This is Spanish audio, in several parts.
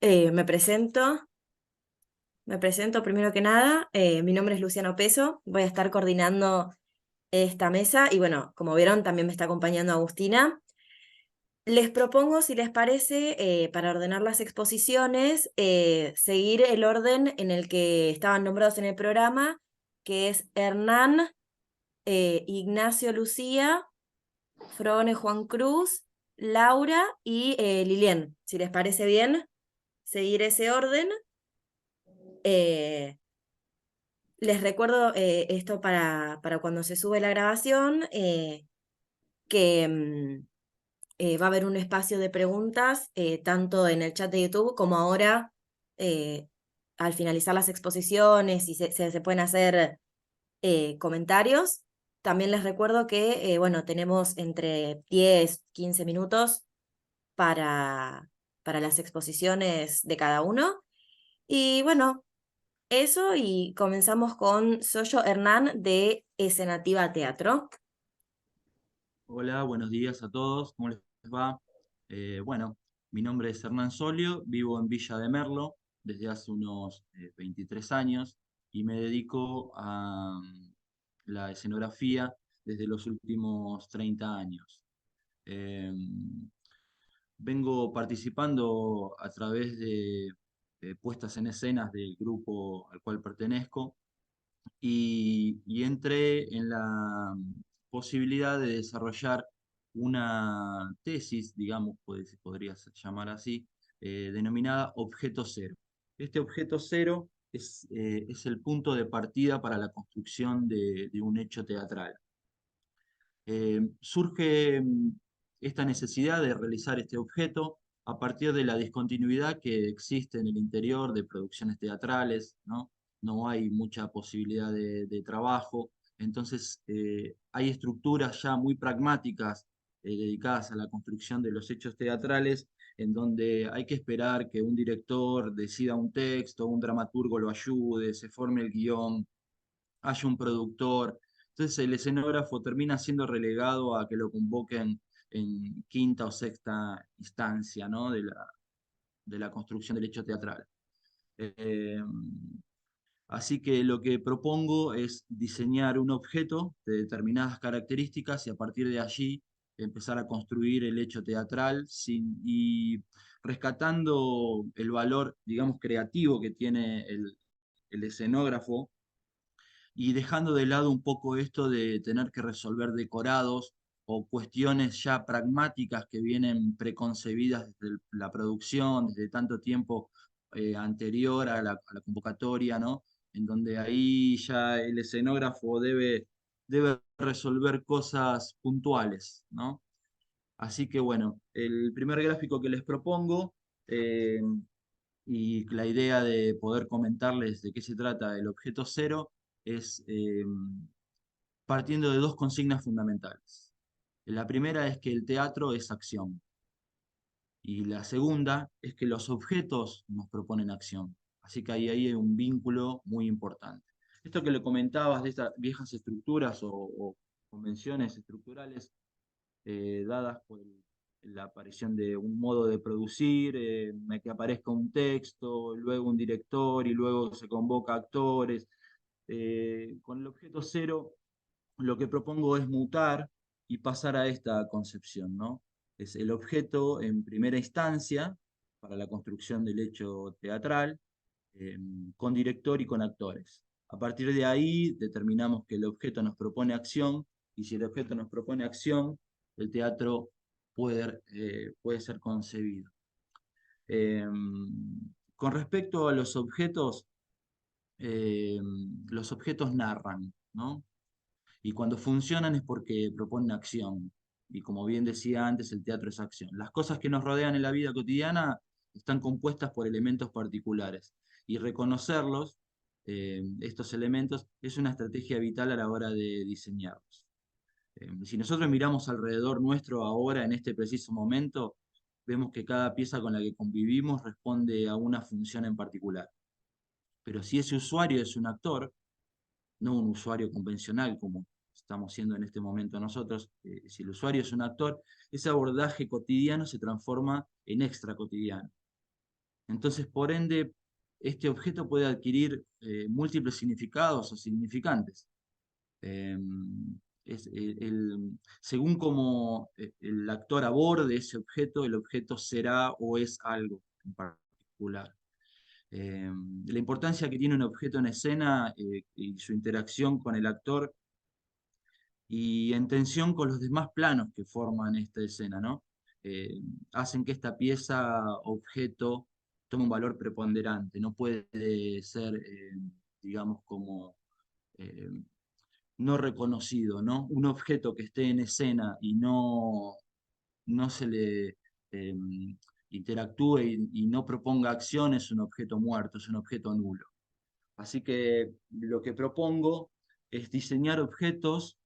Me presento, me presento primero que nada. Mi nombre es Luciano Peso, voy a estar coordinando esta mesa y bueno, como vieron, también me está acompañando Agustina. Les propongo, si les parece, para ordenar las exposiciones, seguir el orden en el que estaban nombrados en el programa, que es Hernán, Ignacio Lucía, Frone Juan Cruz, Laura y Lilian. Si les parece bien, seguir ese orden. Eh, Les recuerdo esto para cuando se sube la grabación, que va a haber un espacio de preguntas, tanto en el chat de YouTube como ahora, eh, al finalizar las exposiciones, y se pueden hacer comentarios. También les recuerdo que, bueno, tenemos entre 10, 15 minutos para, para las exposiciones de cada uno. Y bueno, eso, y comenzamos con Soyo Hernán de Escenativa Teatro. Hola, buenos días a todos, ¿cómo les va? Bueno, mi nombre es Hernán Solio, vivo en Villa de Merlo desde hace unos 23 años y me dedico a la escenografía desde los últimos 30 años. Eh, Vengo participando a través de puestas en escenas del grupo al cual pertenezco y entré en la posibilidad de desarrollar una tesis, digamos, se podría llamar así, denominada objeto cero. Este objeto cero es el punto de partida para la construcción de un hecho teatral. Surge esta necesidad de realizar este objeto a partir de la discontinuidad que existe en el interior de producciones teatrales, ¿no? No hay mucha posibilidad de trabajo, entonces hay estructuras ya muy pragmáticas dedicadas a la construcción de los hechos teatrales, en donde hay que esperar que un director decida un texto, un dramaturgo lo ayude, se forme el guión, haya un productor. Entonces el escenógrafo termina siendo relegado a que lo convoquen en quinta o sexta instancia, ¿no? de la construcción del hecho teatral. Eh, Así que lo que propongo es diseñar un objeto de determinadas características y a partir de allí empezar a construir el hecho teatral y rescatando el valor, digamos, creativo que tiene el escenógrafo y dejando de lado un poco esto de tener que resolver decorados o cuestiones ya pragmáticas que vienen preconcebidas desde la producción, desde tanto tiempo anterior a la convocatoria, ¿no? En donde ahí ya el escenógrafo debe resolver cosas puntuales, ¿no? Así que bueno, el primer gráfico que les propongo eh, y la idea de poder comentarles de qué se trata el objeto cero es partiendo de dos consignas fundamentales. La primera es que el teatro es acción y la segunda es que los objetos nos proponen acción. Así que ahí hay un vínculo muy importante. Esto que le comentabas de estas viejas estructuras o convenciones estructurales dadas por la aparición de un modo de producir, que aparezca un texto, luego un director y luego se convoca actores. Con el objeto cero lo que propongo es mutar y pasar a esta concepción, ¿no? Es el objeto en primera instancia para la construcción del hecho teatral, eh, con director y con actores. A partir de ahí determinamos que el objeto nos propone acción y si el objeto nos propone acción, el teatro puede ser concebido. Eh, con respecto a eh, los objetos narran, ¿no? Y cuando funcionan es porque proponen acción. Y como bien decía antes, el teatro es acción. Las cosas que nos rodean en la vida cotidiana están compuestas por elementos particulares. Y reconocerlos, estos elementos, es una estrategia vital a la hora de diseñarlos. Si nosotros miramos alrededor nuestro ahora, en este preciso momento, vemos que cada pieza con la que convivimos responde a una función en particular. Pero si ese usuario es un actor, no un usuario convencional como estamos siendo en este momento nosotros, si el usuario es un actor, ese abordaje cotidiano se transforma en extra cotidiano. Entonces, por ende, este objeto puede adquirir múltiples significados o significantes. Eh, según como el actor aborde ese objeto, el objeto será o es algo en particular. La importancia que tiene un objeto en escena y su interacción con el actor y en tensión con los demás planos que forman esta escena, ¿no? Eh, hacen que esta pieza objeto tome un valor preponderante. No puede ser, digamos, como eh, no reconocido, ¿no? Un objeto que esté en escena y no se le eh, interactúe y no proponga acción es un objeto muerto, es un objeto nulo. Así que lo que propongo es diseñar objetos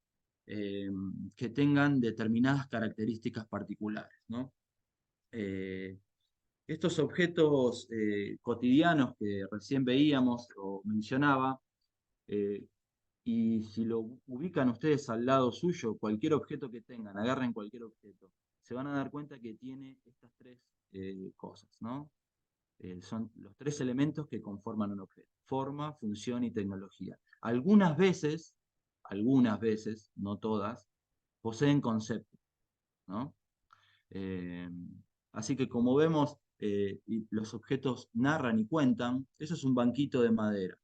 eh, que tengan determinadas características particulares, ¿no? Eh, estos objetos cotidianos que recién veíamos o mencionaba, eh, y si lo ubican ustedes al lado suyo, cualquier objeto que tengan, agarren cualquier objeto, se van a dar cuenta que tiene estas tres cosas, ¿no? Son los tres elementos que conforman un objeto: forma, función y tecnología. Algunas veces, no todas, poseen conceptos, ¿no? Eh, así que como vemos, los objetos narran y cuentan. Eso es un banquito de madera.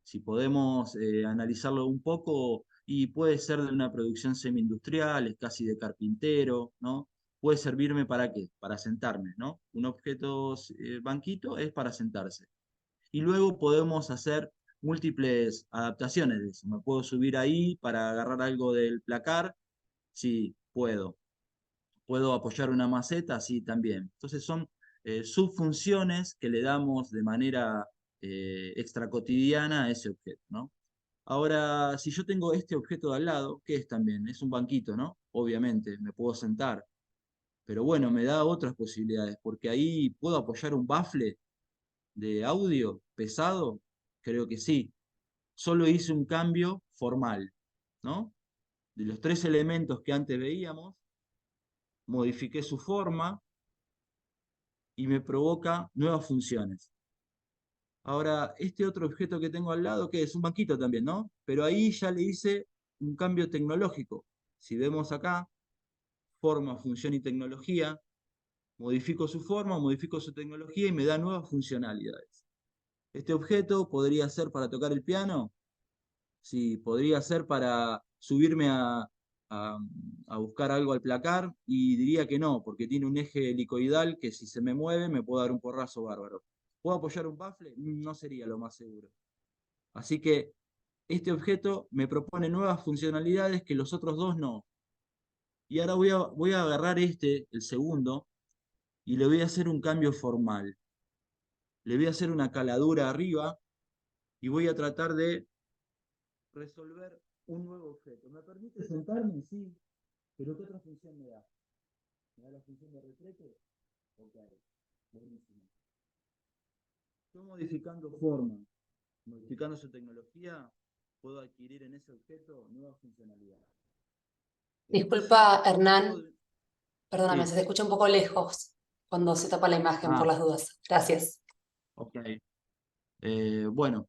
Si podemos analizarlo un poco, y puede ser de una producción semi-industrial, es casi de carpintero, ¿no? Puede servirme para qué, para sentarme, ¿no? Un objeto banquito es para sentarse. Y luego podemos hacer múltiples adaptaciones de eso. Me puedo subir ahí para agarrar algo del placar, sí, puedo. ¿Puedo apoyar una maceta? Sí, también. Entonces son subfunciones que le damos de manera extra cotidiana a ese objeto, ¿no? Ahora, si yo tengo este objeto de al lado, ¿qué es también? Es un banquito, ¿no? Obviamente, me puedo sentar. Pero bueno, me da otras posibilidades, porque ahí puedo apoyar un bafle de audio pesado. Creo que sí. Solo hice un cambio formal, ¿no? De los tres elementos que antes veíamos, modifiqué su forma y me provoca nuevas funciones. Ahora, este otro objeto que tengo al lado, que es un banquito también, ¿no? Pero ahí ya le hice un cambio tecnológico. Si vemos acá, forma, función y tecnología, modifico su forma, modifico su tecnología y me da nuevas funcionalidades. Este objeto podría ser para tocar el piano, sí, podría ser para subirme a, a buscar algo al placar, y diría que no, porque tiene un eje helicoidal que si se me mueve me puede dar un porrazo bárbaro. ¿Puedo apoyar un bafle? No sería lo más seguro. Así que este objeto me propone nuevas funcionalidades que los otros dos no. Y ahora voy a agarrar el segundo, y le voy a hacer un cambio formal. Le voy a hacer una caladura arriba y voy a tratar de resolver un nuevo objeto. ¿Me permite sentarme? Sí. ¿Pero qué otra función me da? ¿Me da la función de retrete? Ok, buenísimo. Yo modificando forma, modificando su tecnología, puedo adquirir en ese objeto nuevas funcionalidades. Después, Disculpa, Hernán, luego de... perdóname, se Sí. te escucha un poco lejos cuando se tapa la imagen por Ah, las dudas. Gracias. ok. Bueno,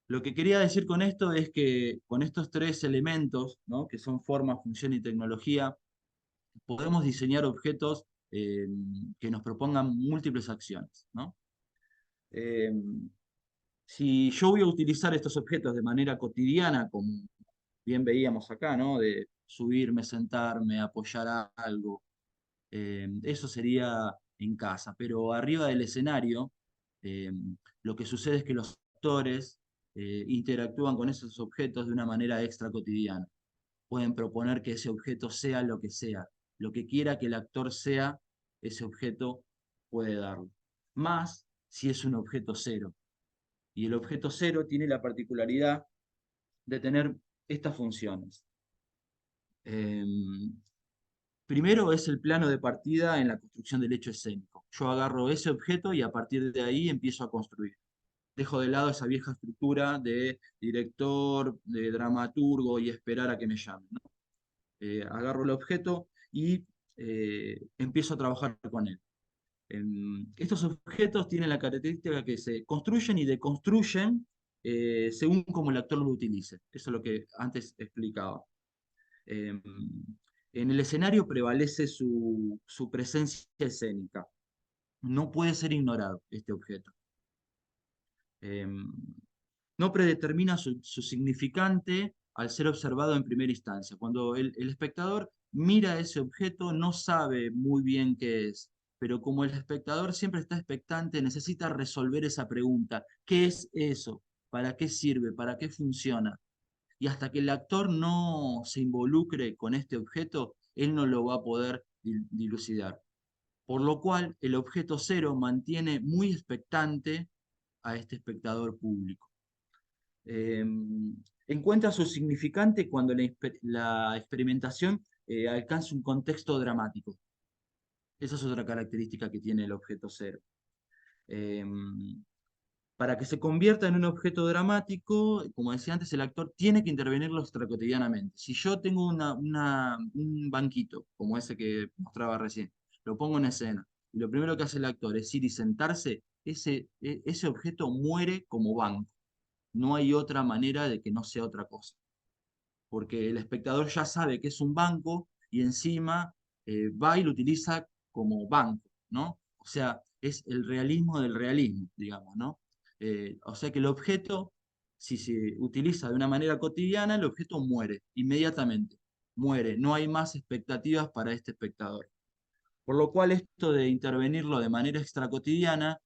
lo que quería decir con esto es que con estos tres elementos, ¿no? Que son forma, función y tecnología, podemos diseñar objetos que nos propongan múltiples acciones, ¿no? Eh, si yo voy a utilizar estos objetos de manera cotidiana, como bien veíamos acá, ¿no? De subirme, sentarme, apoyar algo, eso sería en casa. Pero arriba del escenario, eh, lo que sucede es que los actores interactúan con esos objetos de una manera extra cotidiana. Pueden proponer que ese objeto sea lo que quiera que el actor sea, ese objeto puede darlo. Más si es un objeto cero. Y el objeto cero tiene la particularidad de tener estas funciones. Eh, Primero es el plano de partida en la construcción del hecho escénico. Yo agarro ese objeto y a partir de ahí empiezo a construir. Dejo de lado esa vieja estructura de director, de dramaturgo y esperar a que me llamen, ¿no? Agarro el objeto y empiezo a trabajar con él. Estos objetos tienen la característica que se construyen y deconstruyen según como el actor lo utilice. Eso es lo que antes explicaba. Em, en el escenario prevalece su presencia escénica. No puede ser ignorado este objeto. Em, no predetermina su significante al ser observado en primera instancia. Cuando el espectador mira ese objeto, no sabe muy bien qué es, pero como el espectador siempre está expectante, necesita resolver esa pregunta. ¿Qué es eso? ¿Para qué sirve? ¿Para qué funciona? Y hasta que el actor no se involucre con este objeto, él no lo va a poder dilucidar. Por lo cual, el objeto cero mantiene muy expectante a este espectador público. Eh, encuentra su significante cuando la experimentación alcanza un contexto dramático. Esa es otra característica que tiene el objeto cero. Eh, para que se convierta en un objeto dramático, como decía antes, el actor tiene que intervenirlo extracotidianamente. Si yo tengo un banquito, como ese que mostraba recién, lo pongo en escena, y lo primero que hace el actor es ir y sentarse, ese objeto muere como banco. No hay otra manera de que no sea otra cosa, porque el espectador ya sabe que es un banco y encima va y lo utiliza como banco, ¿no? O sea, es el realismo del realismo, digamos, ¿no? O sea que el objeto, si se utiliza de una manera cotidiana, el objeto muere inmediatamente, muere, no hay más expectativas para este espectador. Por lo cual esto de intervenirlo de manera extracotidiana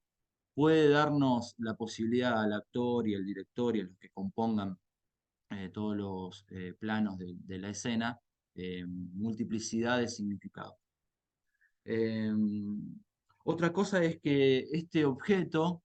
puede darnos la posibilidad al actor y al director y a los que compongan todos los planos de la escena, multiplicidad de significados. Eh, otra cosa es que este objeto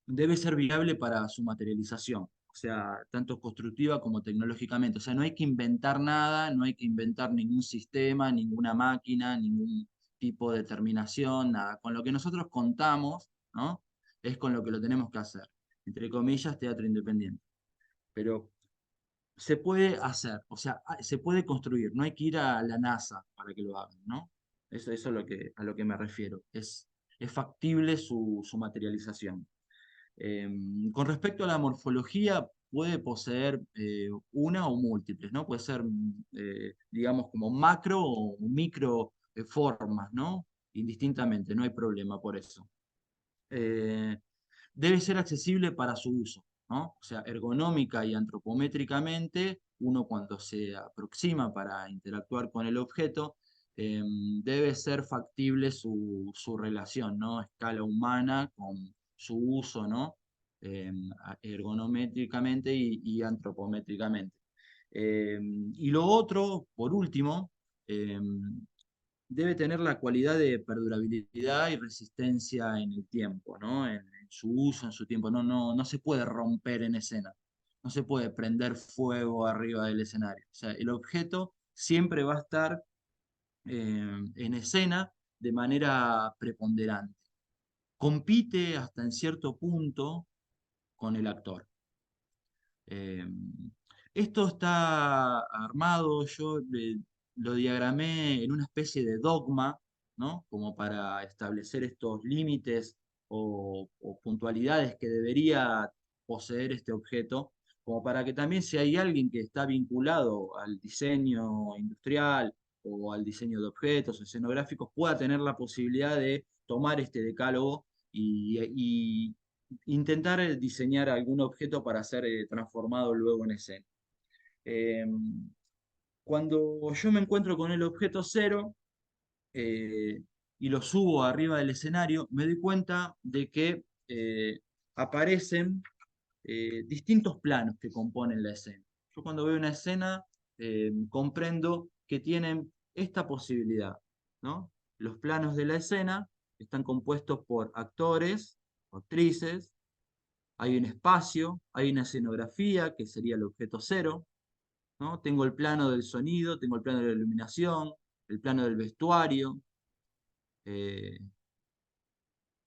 debe ser viable para su materialización, o sea, tanto constructiva como tecnológicamente. O sea, no hay que inventar nada, no hay que inventar ningún sistema, ninguna máquina, ningún tipo de terminación, nada. Con lo que nosotros contamos, ¿no? Es con lo que lo tenemos que hacer. Entre comillas, teatro independiente. Pero se puede hacer, o sea, se puede construir, no hay que ir a la NASA para que lo hagan, ¿no? Eso es a lo que me refiero. Es factible su materialización. Con respecto a la morfología, puede poseer una o múltiples, ¿no? Puede ser, digamos, como macro o micro formas, ¿no? Indistintamente, no hay problema por eso. Eh, debe ser accesible para su uso, ¿no? O sea, ergonómica y antropométricamente, uno cuando se aproxima para interactuar con el objeto, debe ser factible su relación, ¿no? A escala humana con su uso, ¿no? Ergonométricamente y antropométricamente. Y lo otro, por último, debe tener la cualidad de perdurabilidad y resistencia en el tiempo, ¿no? En su uso, en su tiempo. No se puede romper en escena. No se puede prender fuego arriba del escenario. O sea, el objeto siempre va a estar en escena de manera preponderante. Compite hasta en cierto punto con el actor. Eh, esto está armado, yo lo diagramé en una especie de dogma, ¿no? Como para establecer estos límites o puntualidades que debería poseer este objeto, como para que también si hay alguien que está vinculado al diseño industrial o al diseño de objetos escenográficos, pueda tener la posibilidad de tomar este decálogo y intentar diseñar algún objeto para ser transformado luego en escena. Eh, cuando yo me encuentro con el objeto cero eh, y lo subo arriba del escenario, me doy cuenta de que aparecen distintos planos que componen la escena. Yo cuando veo una escena comprendo que tienen esta posibilidad, ¿no? Los planos de la escena están compuestos por actores, actrices, hay un espacio, hay una escenografía, que sería el objeto cero, ¿no? Tengo el plano del sonido, tengo el plano de la iluminación, el plano del vestuario. eh,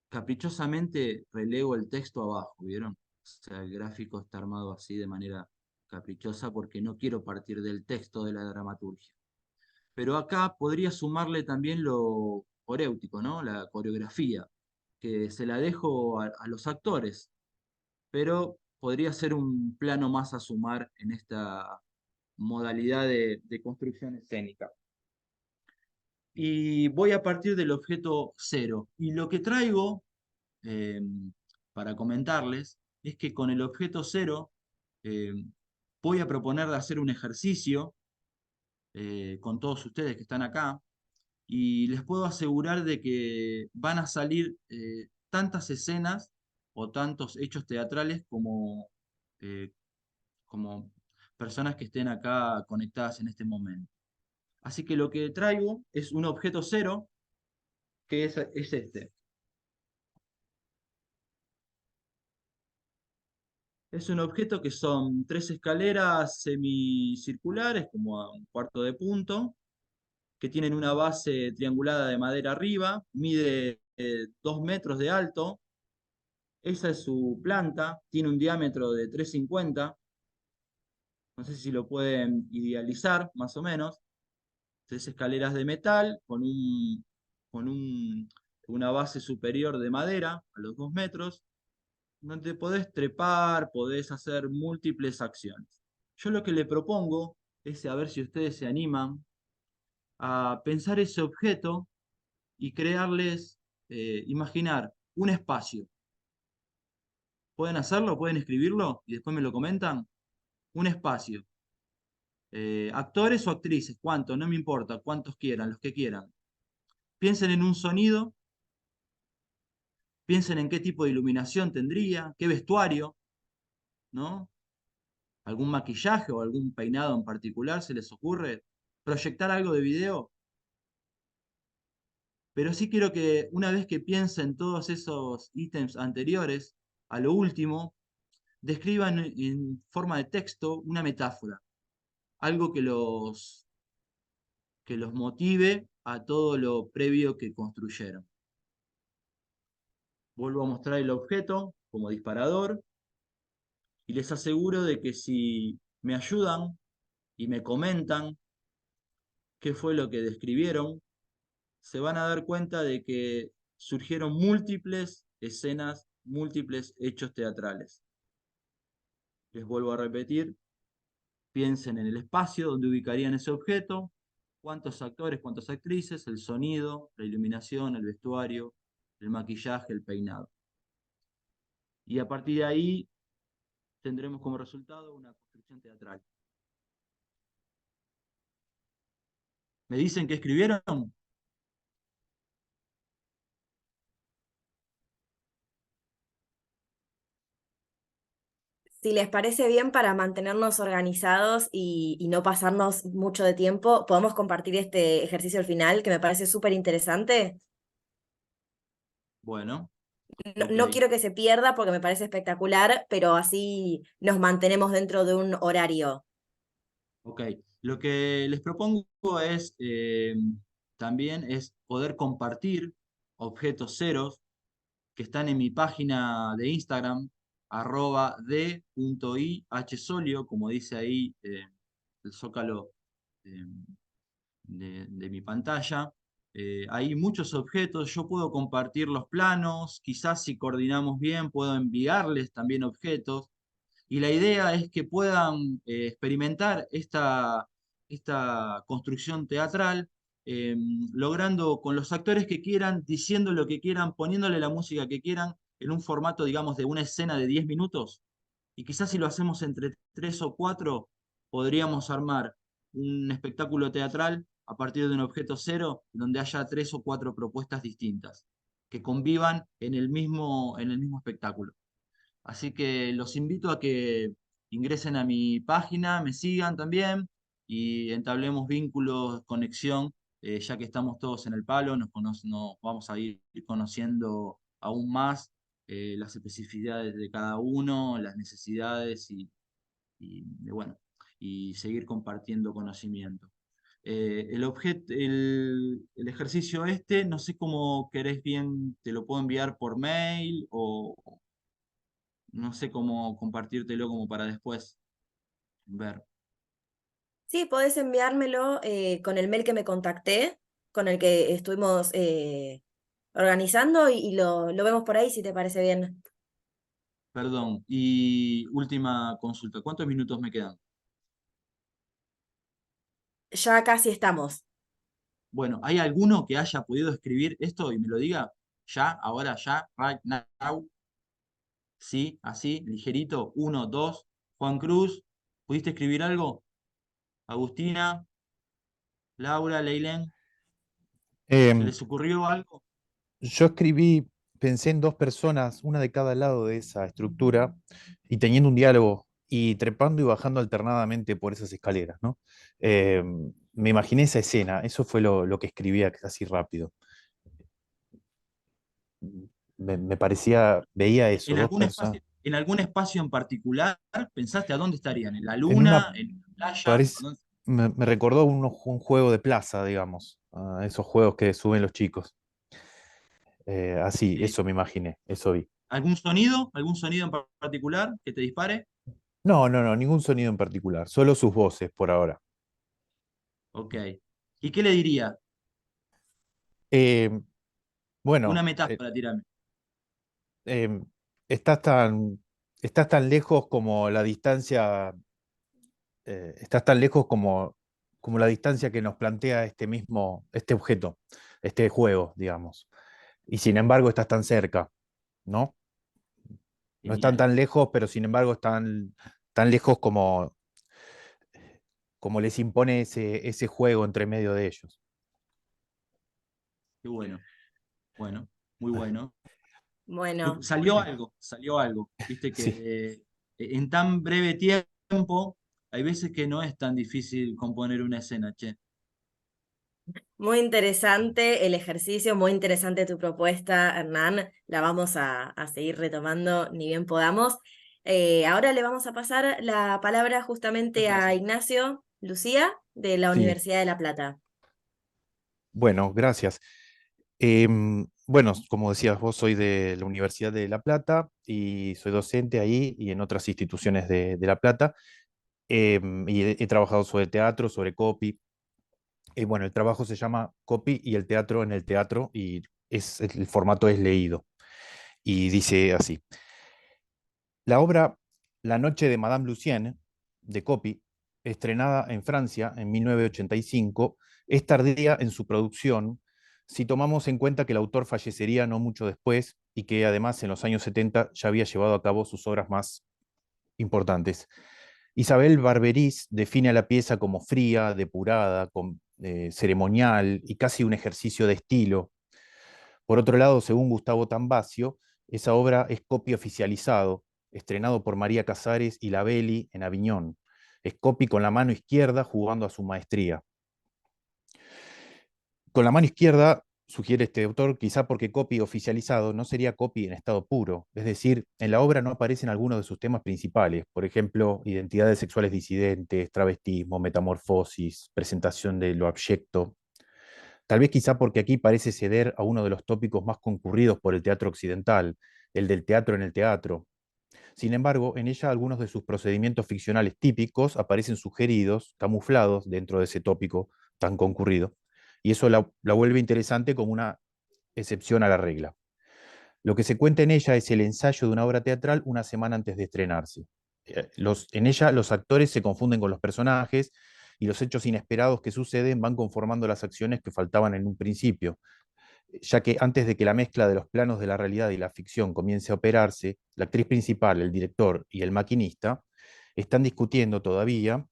caprichosamente relego el texto abajo, ¿vieron? O sea, el gráfico está armado así de manera caprichosa porque no quiero partir del texto de la dramaturgia. Pero acá podría sumarle también coréutico, ¿no? La coreografía, que se la dejo a los actores, pero podría ser un plano más a sumar en esta modalidad de construcción escénica. Y voy a partir del objeto cero. Y lo que traigo eh, para comentarles es que con el objeto cero eh, voy a proponer de hacer un ejercicio con todos ustedes que están acá y les puedo asegurar de que van a salir tantas escenas o tantos hechos teatrales eh, como personas que estén acá conectadas en este momento. Así que lo que traigo es un objeto cero, que es este. Es un objeto que son 3 escaleras semicirculares, como a un cuarto de punto, que tienen una base triangulada de madera arriba, mide 2 metros de alto. Esa es su planta, tiene un diámetro de 3,50. No sé si lo pueden idealizar, más o menos. 3 escaleras de metal con una base superior de madera a los 2 metros, donde podés trepar, podés hacer múltiples acciones. Yo lo que le propongo es a ver si ustedes se animan a pensar ese objeto y crearles, imaginar un espacio. ¿Pueden hacerlo? ¿Pueden escribirlo? Y después me lo comentan. Un espacio. Actores o actrices, ¿cuántos? No me importa, cuántos quieran, los que quieran. Piensen en un sonido, piensen en qué tipo de iluminación tendría, qué vestuario, ¿no? ¿Algún maquillaje o algún peinado en particular se les ocurre? ¿Proyectar algo de video? Pero sí quiero que una vez que piensen todos esos ítems anteriores, a lo último, describan en forma de texto una metáfora, algo que los motive a todo lo previo que construyeron. Vuelvo a mostrar el objeto como disparador y les aseguro de que si me ayudan y me comentan qué fue lo que describieron, se van a dar cuenta de que surgieron múltiples escenas, múltiples hechos teatrales. Les vuelvo a repetir, piensen en el espacio donde ubicarían ese objeto, cuántos actores, cuántas actrices, el sonido, la iluminación, el vestuario, el maquillaje, el peinado. Y a partir de ahí tendremos como resultado una construcción teatral. ¿Me dicen que escribieron? Si les parece bien, para mantenernos organizados y no pasarnos mucho de tiempo, podemos compartir este ejercicio al final, que me parece súper interesante. Bueno, No, ok. no quiero que se pierda porque me parece espectacular, pero así nos mantenemos dentro de un horario. Ok, lo que les propongo es también es poder compartir objetos ceros que están en mi página de Instagram, @d.ihsolio, como dice ahí el zócalo eh, de mi pantalla. Hay muchos objetos, yo puedo compartir los planos, quizás si coordinamos bien puedo enviarles también objetos. Y la idea es que puedan experimentar esta construcción teatral, eh, logrando con los actores que quieran, diciendo lo que quieran, poniéndole la música que quieran, en un formato, digamos, de una escena de 10 minutos. Y quizás si lo hacemos entre 3 o 4, podríamos armar un espectáculo teatral a partir de un objeto cero, donde haya 3 o 4 propuestas distintas, que convivan en el mismo espectáculo. Así que los invito a que ingresen a mi página, me sigan también y entablemos vínculos, conexión, ya que estamos todos en el palo, nos vamos a ir conociendo aún más las especificidades de cada uno, las necesidades bueno, y seguir compartiendo conocimiento. El ejercicio este, no sé cómo querés bien, te lo puedo enviar por mail o no sé cómo compartírtelo como para después ver. Sí, podés enviármelo con el mail que me contacté con el que estuvimos organizando y lo vemos por ahí si te parece bien. Perdón. Y última consulta, ¿cuántos minutos me quedan? Ya casi estamos. Bueno, ¿hay alguno que haya podido escribir esto y me lo diga ya, ahora, ya, right now? Sí, así, ligerito. Uno, dos. Juan Cruz, ¿pudiste escribir algo? Agustina, Laura, Leilén, ¿se Em, les ocurrió algo? yo escribí, pensé en dos personas, una de cada lado de esa estructura, y teniendo un diálogo, y trepando y bajando alternadamente por esas escaleras, ¿no? Me imaginé esa escena, eso fue lo que escribía así rápido. Me parecía, veía eso, dos personas. En algún espacio en particular, pensaste a dónde estarían? ¿En la En una, luna? ¿En la playa? ¿A parece, dónde? me recordó un juego de plaza, digamos, esos juegos que suben los chicos. Así, Eh, eso me imaginé, eso vi. ¿Algún sonido? ¿Algún sonido en particular que te dispare? No, no, no, ningún sonido en particular, solo sus voces por ahora. Ok. ¿Y qué le diría? Eh, Una bueno, metáfora, tirame. eh, estás tan, estás tan lejos como la distancia, estás tan lejos como la distancia que nos plantea este objeto, este juego, digamos. Y sin embargo estás tan cerca, ¿no? No están Genial. tan lejos, pero sin embargo están tan lejos como les impone ese juego entre medio de ellos. Qué bueno. Bueno, muy bueno. Bueno, Salió algo, salió algo. Viste Sí. que en tan breve tiempo hay veces que no es tan difícil componer una escena, che. muy interesante el ejercicio, muy interesante tu propuesta, Hernán. La vamos a seguir retomando ni bien podamos. Ahora le vamos a pasar la palabra Muchas justamente a gracias. Ignacio Lucía de la Sí, Universidad de La Plata. bueno, gracias. Bueno, como decías vos, soy de la Universidad de La Plata y soy docente ahí y en otras instituciones de La Plata. Y he trabajado sobre teatro, sobre copy. Y bueno, el trabajo se llama Copy y el teatro en el teatro y el formato es leído. Y dice así. La obra La noche de Madame Lucienne, de Copy, estrenada en Francia en 1985, es tardía en su producción si tomamos en cuenta que el autor fallecería no mucho después y que además en los años 70 ya había llevado a cabo sus obras más importantes. Isabel Barberis define a la pieza como fría, depurada, ceremonial y casi un ejercicio de estilo. Por otro lado, según Gustavo Tambacio, esa obra es copia oficializado, estrenado por María Casares y Labelli en Aviñón. Es copy con la mano izquierda jugando a su maestría. Con la mano izquierda, sugiere este autor, quizá porque copy oficializado no sería copy en estado puro, es decir, en la obra no aparecen algunos de sus temas principales, por ejemplo, identidades sexuales disidentes, travestismo, metamorfosis, presentación de lo abyecto. Tal vez quizá porque aquí parece ceder a uno de los tópicos más concurridos por el teatro occidental, el del teatro en el teatro. Sin embargo, en ella algunos de sus procedimientos ficcionales típicos aparecen sugeridos, camuflados dentro de ese tópico tan concurrido, y eso la vuelve interesante como una excepción a la regla. Lo que se cuenta en ella es el ensayo de una obra teatral una semana antes de estrenarse. En ella los actores se confunden con los personajes y los hechos inesperados que suceden van conformando las acciones que faltaban en un principio, ya que antes de que la mezcla de los planos de la realidad y la ficción comience a operarse, la actriz principal, el director y el maquinista están discutiendo todavía,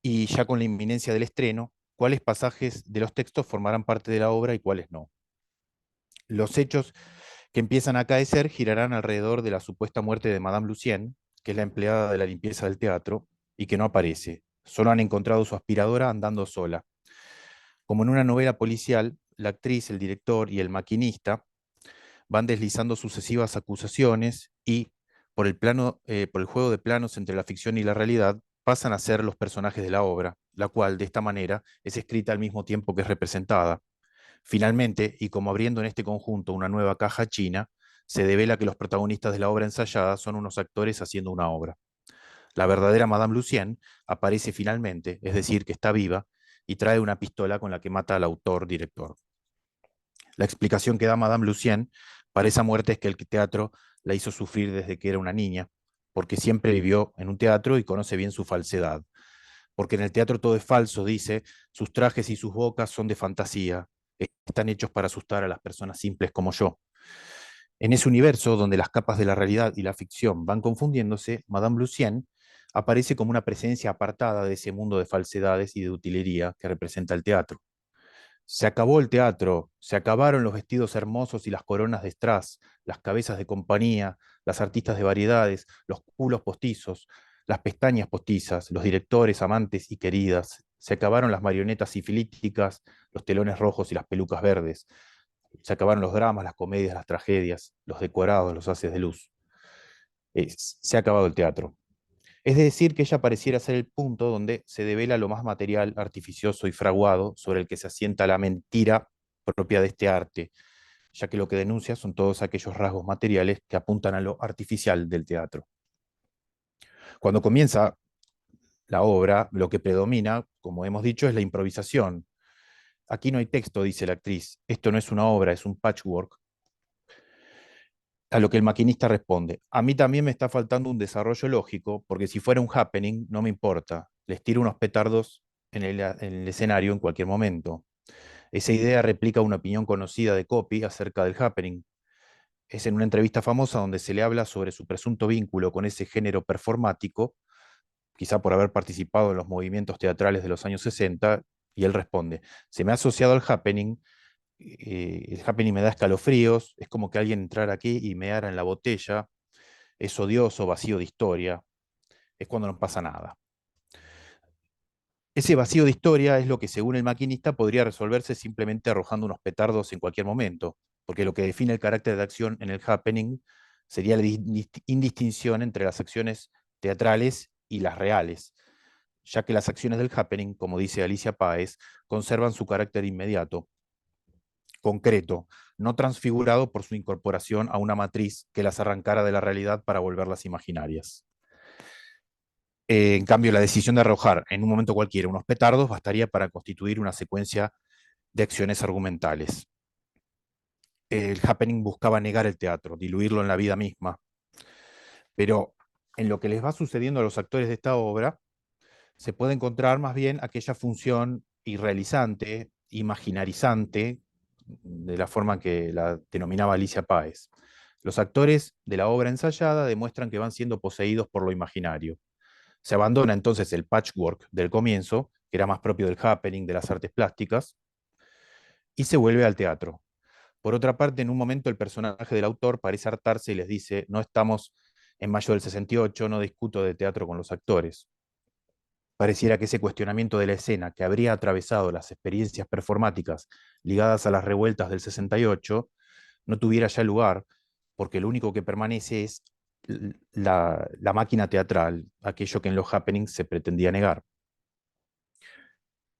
y ya con la inminencia del estreno, cuáles pasajes de los textos formarán parte de la obra y cuáles no. Los hechos que empiezan a acaecer girarán alrededor de la supuesta muerte de Madame Lucienne, que es la empleada de la limpieza del teatro, y que no aparece. Solo han encontrado su aspiradora andando sola. Como en una novela policial, la actriz, el director y el maquinista van deslizando sucesivas acusaciones y, por el juego de planos entre la ficción y la realidad, pasan a ser los personajes de la obra, la cual, de esta manera, es escrita al mismo tiempo que es representada. Finalmente, y como abriendo en este conjunto una nueva caja china, se devela que los protagonistas de la obra ensayada son unos actores haciendo una obra. La verdadera Madame Lucienne aparece finalmente, es decir, que está viva, y trae una pistola con la que mata al autor-director. La explicación que da Madame Lucien para esa muerte es que el teatro la hizo sufrir desde que era una niña, porque siempre vivió en un teatro y conoce bien su falsedad. Porque en el teatro todo es falso, dice, sus trajes y sus bocas son de fantasía, están hechos para asustar a las personas simples como yo. En ese universo donde las capas de la realidad y la ficción van confundiéndose, Madame Lucien aparece como una presencia apartada de ese mundo de falsedades y de utilería que representa el teatro. Se acabó el teatro, se acabaron los vestidos hermosos y las coronas de strass, las cabezas de compañía, las artistas de variedades, los culos postizos, las pestañas postizas, los directores, amantes y queridas. Se acabaron las marionetas sifilíticas, los telones rojos y las pelucas verdes. Se acabaron los dramas, las comedias, las tragedias, los decorados, los haces de luz. Se ha acabado el teatro. Es decir, que ella pareciera ser el punto donde se devela lo más material, artificioso y fraguado sobre el que se asienta la mentira propia de este arte, ya que lo que denuncia son todos aquellos rasgos materiales que apuntan a lo artificial del teatro. Cuando comienza la obra, lo que predomina, como hemos dicho, es la improvisación. Aquí no hay texto, dice la actriz. Esto no es una obra, es un patchwork. A lo que el maquinista responde, a mí también me está faltando un desarrollo lógico, porque si fuera un happening, no me importa. Les tiro unos petardos en el escenario en cualquier momento. Esa idea replica una opinión conocida de Copy acerca del happening. Es en una entrevista famosa donde se le habla sobre su presunto vínculo con ese género performático, quizá por haber participado en los movimientos teatrales de los años 60, y él responde, se me ha asociado al happening, el happening me da escalofríos, es como que alguien entrara aquí y meara en la botella, es odioso, vacío de historia, es cuando no pasa nada. Ese vacío de historia es lo que, según el maquinista, podría resolverse simplemente arrojando unos petardos en cualquier momento, porque lo que define el carácter de acción en el happening sería la indistinción entre las acciones teatrales y las reales, ya que las acciones del happening, como dice Alicia Páez, conservan su carácter inmediato, concreto, no transfigurado por su incorporación a una matriz que las arrancara de la realidad para volverlas imaginarias. En cambio, la decisión de arrojar en un momento cualquiera unos petardos bastaría para constituir una secuencia de acciones argumentales. El happening buscaba negar el teatro, diluirlo en la vida misma, pero en lo que les va sucediendo a los actores de esta obra, se puede encontrar más bien aquella función irrealizante, imaginarizante, de la forma que la denominaba Alicia Páez. Los actores de la obra ensayada demuestran que van siendo poseídos por lo imaginario. Se abandona entonces el patchwork del comienzo, que era más propio del happening, de las artes plásticas, y se vuelve al teatro. Por otra parte, en un momento el personaje del autor parece hartarse y les dice, no estamos en mayo del 68, no discuto de teatro con los actores. Pareciera que ese cuestionamiento de la escena que habría atravesado las experiencias performáticas ligadas a las revueltas del 68 no tuviera ya lugar, porque lo único que permanece es la máquina teatral, aquello que en los happenings se pretendía negar.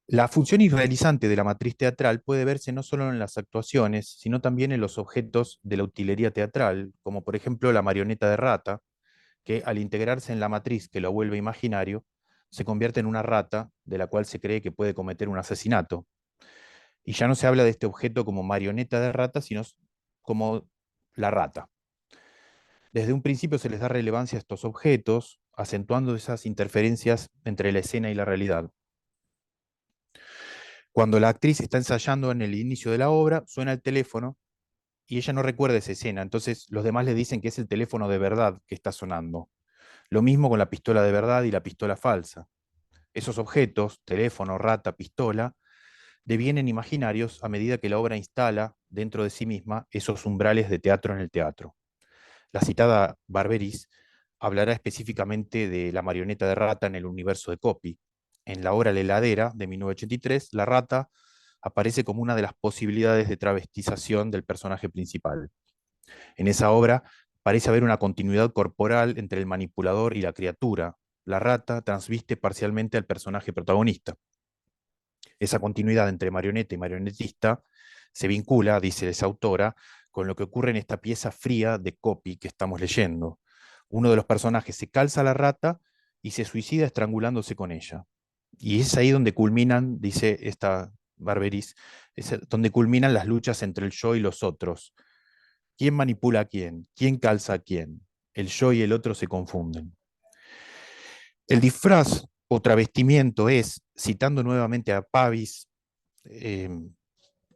La función irrealizante de la matriz teatral puede verse no solo en las actuaciones, sino también en los objetos de la utilería teatral, como por ejemplo la marioneta de rata, que al integrarse en la matriz que lo vuelve imaginario, se convierte en una rata de la cual se cree que puede cometer un asesinato. Y ya no se habla de este objeto como marioneta de rata, sino como la rata. Desde un principio se les da relevancia a estos objetos, acentuando esas interferencias entre la escena y la realidad. Cuando la actriz está ensayando en el inicio de la obra, suena el teléfono y ella no recuerda esa escena, entonces los demás le dicen que es el teléfono de verdad que está sonando. Lo mismo con la pistola de verdad y la pistola falsa. Esos objetos, teléfono, rata, pistola, devienen imaginarios a medida que la obra instala dentro de sí misma esos umbrales de teatro en el teatro. La citada Barberis hablará específicamente de la marioneta de rata en el universo de Copy. En la obra La heladera de 1983, la rata aparece como una de las posibilidades de travestización del personaje principal. En esa obra parece haber una continuidad corporal entre el manipulador y la criatura. La rata transviste parcialmente al personaje protagonista. Esa continuidad entre marioneta y marionetista se vincula, dice esa autora, con lo que ocurre en esta pieza fría de Copy que estamos leyendo. Uno de los personajes se calza a la rata y se suicida estrangulándose con ella. Y es ahí donde culminan, dice esta Barberis, es donde culminan las luchas entre el yo y los otros. ¿Quién manipula a quién? ¿Quién calza a quién? El yo y el otro se confunden. El disfraz o travestimiento es, citando nuevamente a Pavis, eh,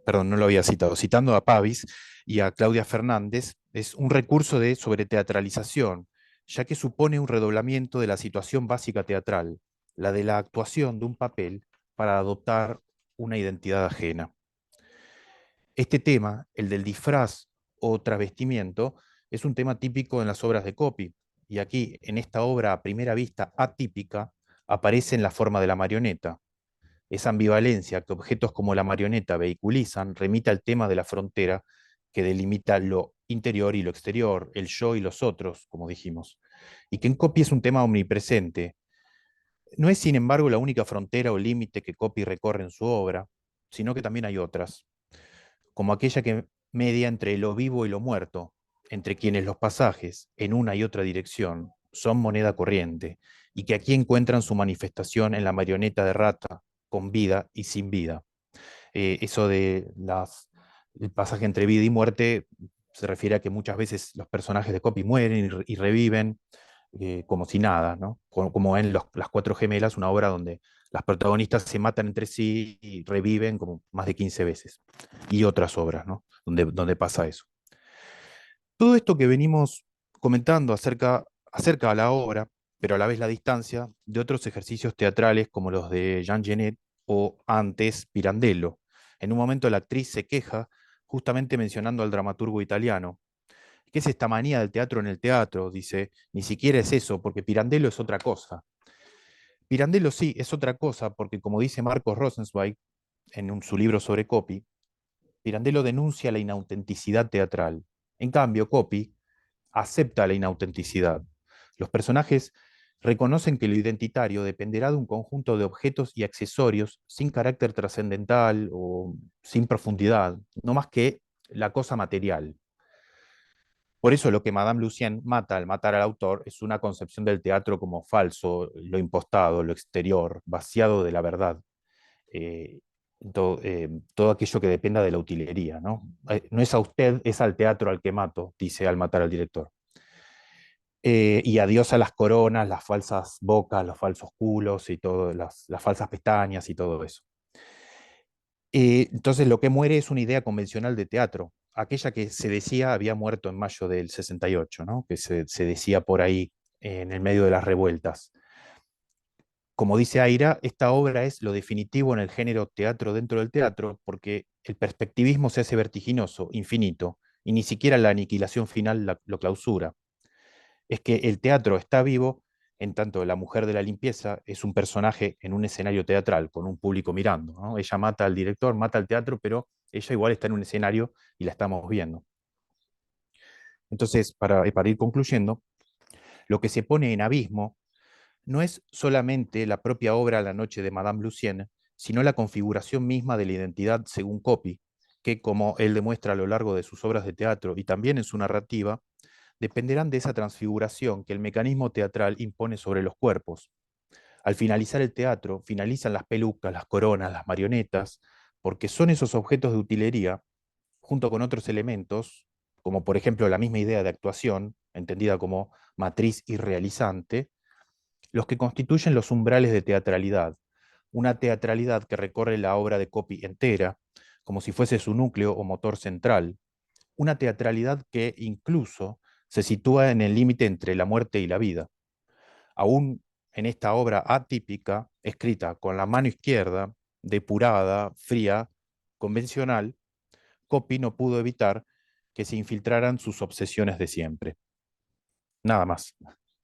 perdón, no lo había citado, citando a Pavis y a Claudia Fernández, es un recurso de sobreteatralización, ya que supone un redoblamiento de la situación básica teatral, la de la actuación de un papel para adoptar una identidad ajena. Este tema, el del disfraz o travestimiento, es un tema típico en las obras de Copy, y aquí, en esta obra a primera vista atípica, aparece en la forma de la marioneta. Esa ambivalencia que objetos como la marioneta vehiculizan remite al tema de la frontera que delimita lo interior y lo exterior, el yo y los otros, como dijimos, y que en Copy es un tema omnipresente. No es, sin embargo, la única frontera o límite que Copy recorre en su obra, sino que también hay otras, como aquella que media entre lo vivo y lo muerto, entre quienes los pasajes, en una y otra dirección, son moneda corriente, y que aquí encuentran su manifestación en la marioneta de rata, con vida y sin vida. Eso de el pasaje entre vida y muerte se refiere a que muchas veces los personajes de Copy mueren y reviven como si nada, ¿no? Como en Las Cuatro Gemelas, una obra donde las protagonistas se matan entre sí y reviven como más de 15 veces. Y otras obras, ¿no? Donde pasa eso. Todo esto que venimos comentando acerca a la obra, pero a la vez la distancia, de otros ejercicios teatrales como los de Jean Genet o antes Pirandello. En un momento la actriz se queja justamente mencionando al dramaturgo italiano. ¿Qué es esta manía del teatro en el teatro? Dice, ni siquiera es eso, porque Pirandello es otra cosa. Pirandello sí es otra cosa, porque como dice Marcos Rosenzweig en su libro sobre Copy, Pirandello denuncia la inautenticidad teatral. En cambio, Copy acepta la inautenticidad. Los personajes reconocen que lo identitario dependerá de un conjunto de objetos y accesorios sin carácter trascendental o sin profundidad, no más que la cosa material. Por eso lo que Madame Lucien mata al matar al autor es una concepción del teatro como falso, lo impostado, lo exterior, vaciado de la verdad. Eh, todo aquello que dependa de la utilería, ¿no? No es a usted, es al teatro al que mato, dice al matar al director. Y adiós a las coronas, las falsas bocas, los falsos culos y todo, las falsas pestañas y todo eso. Entonces lo que muere es una idea convencional de teatro, aquella que se decía había muerto en mayo del 68, ¿no? Que se decía por ahí en el medio de las revueltas. Como dice Aira, esta obra es lo definitivo en el género teatro dentro del teatro, porque el perspectivismo se hace vertiginoso, infinito, y ni siquiera la aniquilación final lo clausura. Es que el teatro está vivo en tanto la mujer de la limpieza es un personaje en un escenario teatral, con un público mirando, ¿no? Ella mata al director, mata al teatro, pero ella igual está en un escenario y la estamos viendo. Entonces, para ir concluyendo, lo que se pone en abismo no es solamente la propia obra La noche de Madame Lucienne, sino la configuración misma de la identidad según Copy, que, como él demuestra a lo largo de sus obras de teatro y también en su narrativa, dependerán de esa transfiguración que el mecanismo teatral impone sobre los cuerpos. Al finalizar el teatro, finalizan las pelucas, las coronas, las marionetas, porque son esos objetos de utilería, junto con otros elementos, como por ejemplo la misma idea de actuación, entendida como matriz irrealizante, los que constituyen los umbrales de teatralidad, una teatralidad que recorre la obra de Copy entera, como si fuese su núcleo o motor central, una teatralidad que incluso se sitúa en el límite entre la muerte y la vida. Aún en esta obra atípica, escrita con la mano izquierda, depurada, fría, convencional, Copy no pudo evitar que se infiltraran sus obsesiones de siempre. Nada más.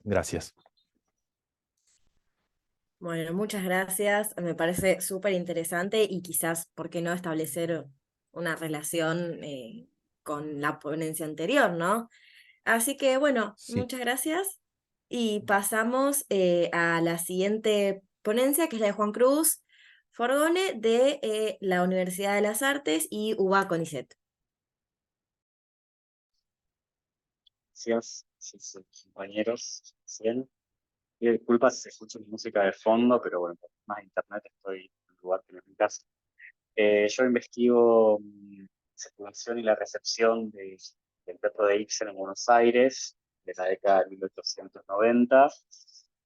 Gracias. Bueno, muchas gracias. Me parece súper interesante y quizás, ¿por qué no establecer una relación con la ponencia anterior, ¿no? Así que bueno, Sí. muchas gracias y pasamos a la siguiente ponencia, que es la de Juan Cruz Forgone de la Universidad de las Artes y UBA CONICET. Gracias, sí, sí, compañeros. Bien. Y disculpa si se escucha música de fondo, pero bueno, por más internet estoy en un lugar que no es mi casa. Yo investigo circulación y la recepción del Teatro de Ibsen en Buenos Aires de la década de 1890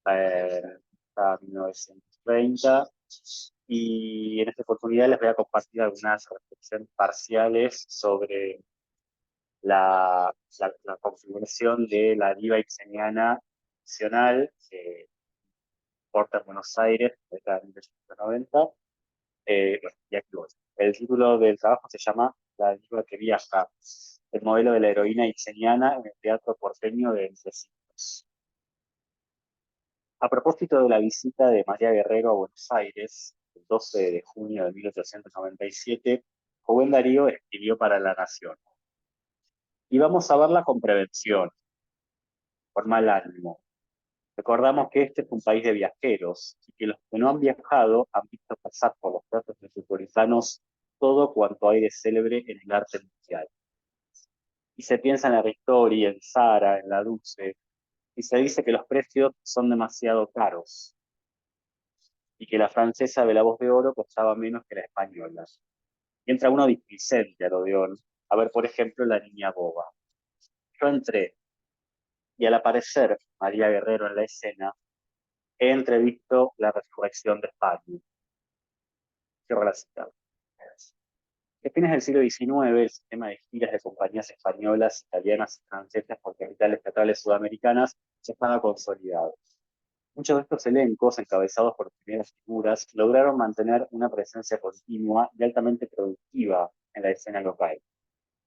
hasta 1930. Y en esta oportunidad les voy a compartir algunas reflexiones parciales sobre la configuración de la diva ibseniana nacional que porta en Buenos Aires desde la década de 1890. Bueno, y aquí voy. El título del trabajo se llama La diva que viaja, el modelo de la heroína ibseniana en el teatro porteño de Entre Siglos. A propósito de la visita de María Guerrero a Buenos Aires, el 12 de junio de 1897, Rubén Darío escribió para La Nación: y vamos a verla con prevención, con mal ánimo. Recordamos que este es un país de viajeros y que los que no han viajado han visto pasar por los teatros metropolitanos todo cuanto hay de célebre en el arte mundial. Y se piensa en la Ristori, en Sara, en la Dulce, y se dice que los precios son demasiado caros y que la francesa de la Voz de Oro costaba menos que la española. Y entra uno displicente al Odeón a ver, por ejemplo, La Niña Boba. Yo entré y al aparecer María Guerrero en la escena, he entrevisto la resurrección de España. Cierro la cita. A fines del siglo XIX, el sistema de giras de compañías españolas, italianas y francesas por capitales teatrales sudamericanas ya estaba consolidado. Muchos de estos elencos, encabezados por primeras figuras, lograron mantener una presencia continua y altamente productiva en la escena local.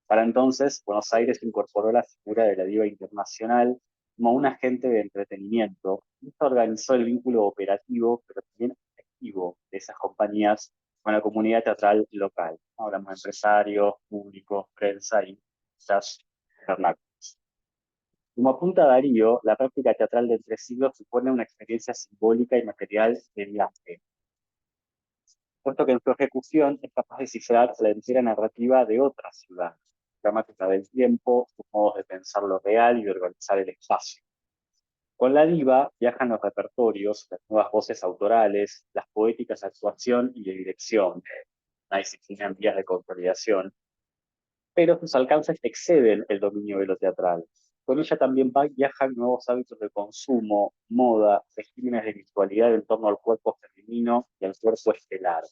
Para entonces, Buenos Aires incorporó la figura de la diva internacional como un agente de entretenimiento. Esto organizó el vínculo operativo, pero también efectivo, de esas compañías con la comunidad teatral local. Hablamos de empresarios, públicos, prensa y quizás vernáculos. Como apunta Darío, la práctica teatral de Entre Siglos supone una experiencia simbólica y material de viaje, puesto que en su ejecución es capaz de cifrar la entera narrativa de otra ciudad, la gramática del tiempo, sus modos de pensar lo real y de organizar el espacio. Con la diva viajan los repertorios, las nuevas voces autorales, las poéticas de actuación y de dirección, una disciplina en vías de consolidación, pero sus alcances exceden el dominio de lo teatral. Con ella también viajan nuevos hábitos de consumo, moda, regímenes de virtualidad en torno al cuerpo femenino y al cuerpo estelar,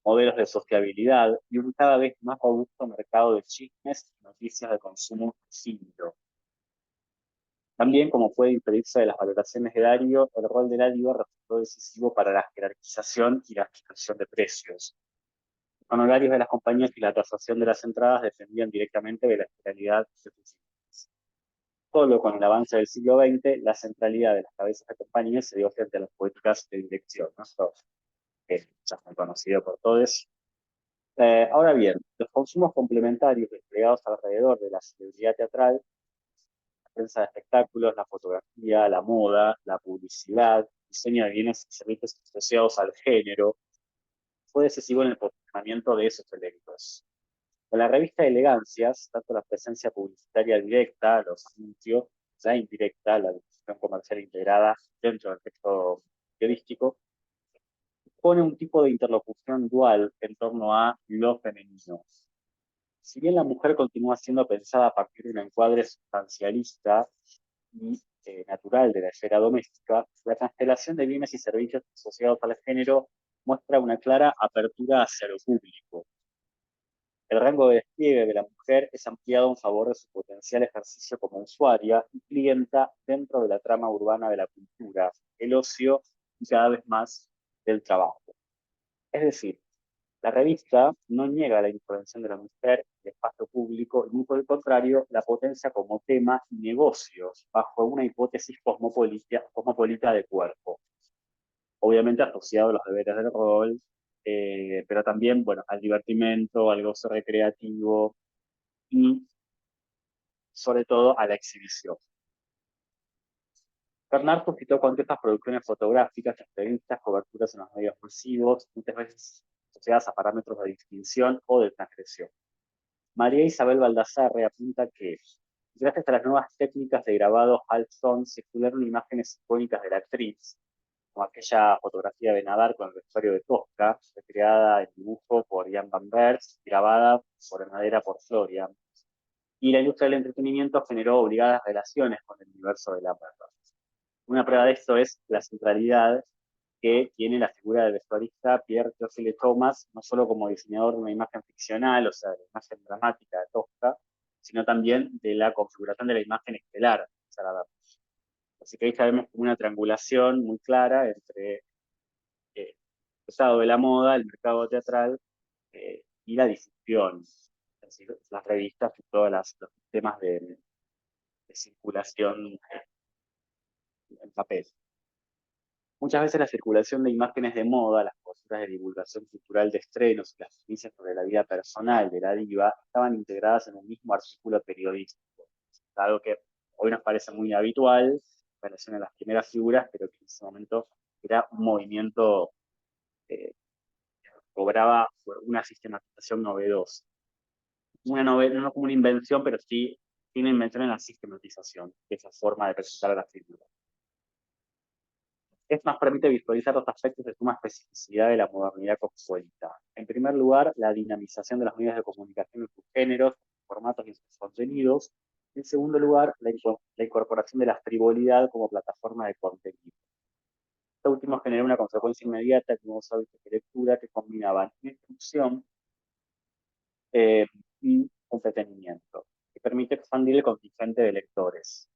modelos de sociabilidad y un cada vez más robusto mercado de chismes y noticias de consumo cívico. También, como puede inferirse de las valoraciones de Darío, el rol de la diva resultó decisivo para la jerarquización y la fijación de precios. Los honorarios de las compañías y la tasación de las entradas dependían directamente de la generalidad de sus cifras. Solo con el avance del siglo XX, la centralidad de las cabezas de compañías se dio frente a las políticas de dirección, ¿no? Esto es ya muy conocido por todos. Ahora bien, los consumos complementarios desplegados alrededor de la celebridad teatral, la prensa de espectáculos, la fotografía, la moda, la publicidad, diseño de bienes y servicios asociados al género, fue decisivo en el posicionamiento de esos elementos. Con la revista Elegancias, tanto la presencia publicitaria directa, los anuncios, la indirecta, la difusión comercial integrada dentro del texto periodístico, pone un tipo de interlocución dual en torno a lo femenino. Si bien la mujer continúa siendo pensada a partir de un encuadre sustancialista y natural de la esfera doméstica, la constelación de bienes y servicios asociados al género muestra una clara apertura hacia lo público. El rango de despliegue de la mujer es ampliado en favor de su potencial ejercicio como usuaria y clienta dentro de la trama urbana de la cultura, el ocio y cada vez más del trabajo. Es decir, la revista no niega la influencia de la mujer en el espacio público, y por el contrario, la potencia como tema y negocios bajo una hipótesis cosmopolita de cuerpo. Obviamente asociado a los deberes del rol, pero también, bueno, al divertimento, al goce recreativo y, sobre todo, a la exhibición. Bernard suscitó contestas producciones fotográficas, entrevistas, coberturas en los medios masivos, muchas veces asociadas a parámetros de distinción o de transgresión. María Isabel Baldassarre apunta que Gracias a las nuevas técnicas de grabado Halcyon, circularon imágenes icónicas de la actriz, como aquella fotografía de Nadar con el vestuario de Tosca, recreada en dibujo por Jan van Bers, grabada por madera por Florian. Y la industria del entretenimiento generó obligadas relaciones con el universo de la moda. Una prueba de esto es la centralidad que tiene la figura del vestuarista Pierre Teofile Thomas, no solo como diseñador de una imagen ficcional, o sea, de la imagen dramática de Tosca, sino también de la configuración de la imagen estelar de Sarah Bernhardt. Así que ahí sabemos una triangulación muy clara entre el estado de la moda, el mercado teatral y la difusión. Es decir, las revistas y todos los sistemas de circulación en papel. Muchas veces la circulación de imágenes de moda, las coberturas de divulgación cultural de estrenos y las noticias sobre la vida personal de la diva estaban integradas en un mismo artículo periodístico. Algo que hoy nos parece muy habitual en relación a las primeras figuras, pero que en ese momento era un movimiento que cobraba una sistematización novedosa. No como una invención, pero sí una invención en la sistematización, de esa forma de presentar a la figura. Esto nos permite visualizar los aspectos de suma especificidad de la modernidad cosmopolita. En primer lugar, la dinamización de los medios de comunicación en sus géneros, formatos y sus contenidos. En segundo lugar, la incorporación de la frivolidad como plataforma de contenido. Esto último generó una consecuencia inmediata de nuevos hábitos de lectura que combinaban instrucción y entretenimiento, que permite expandir el contingente de lectores.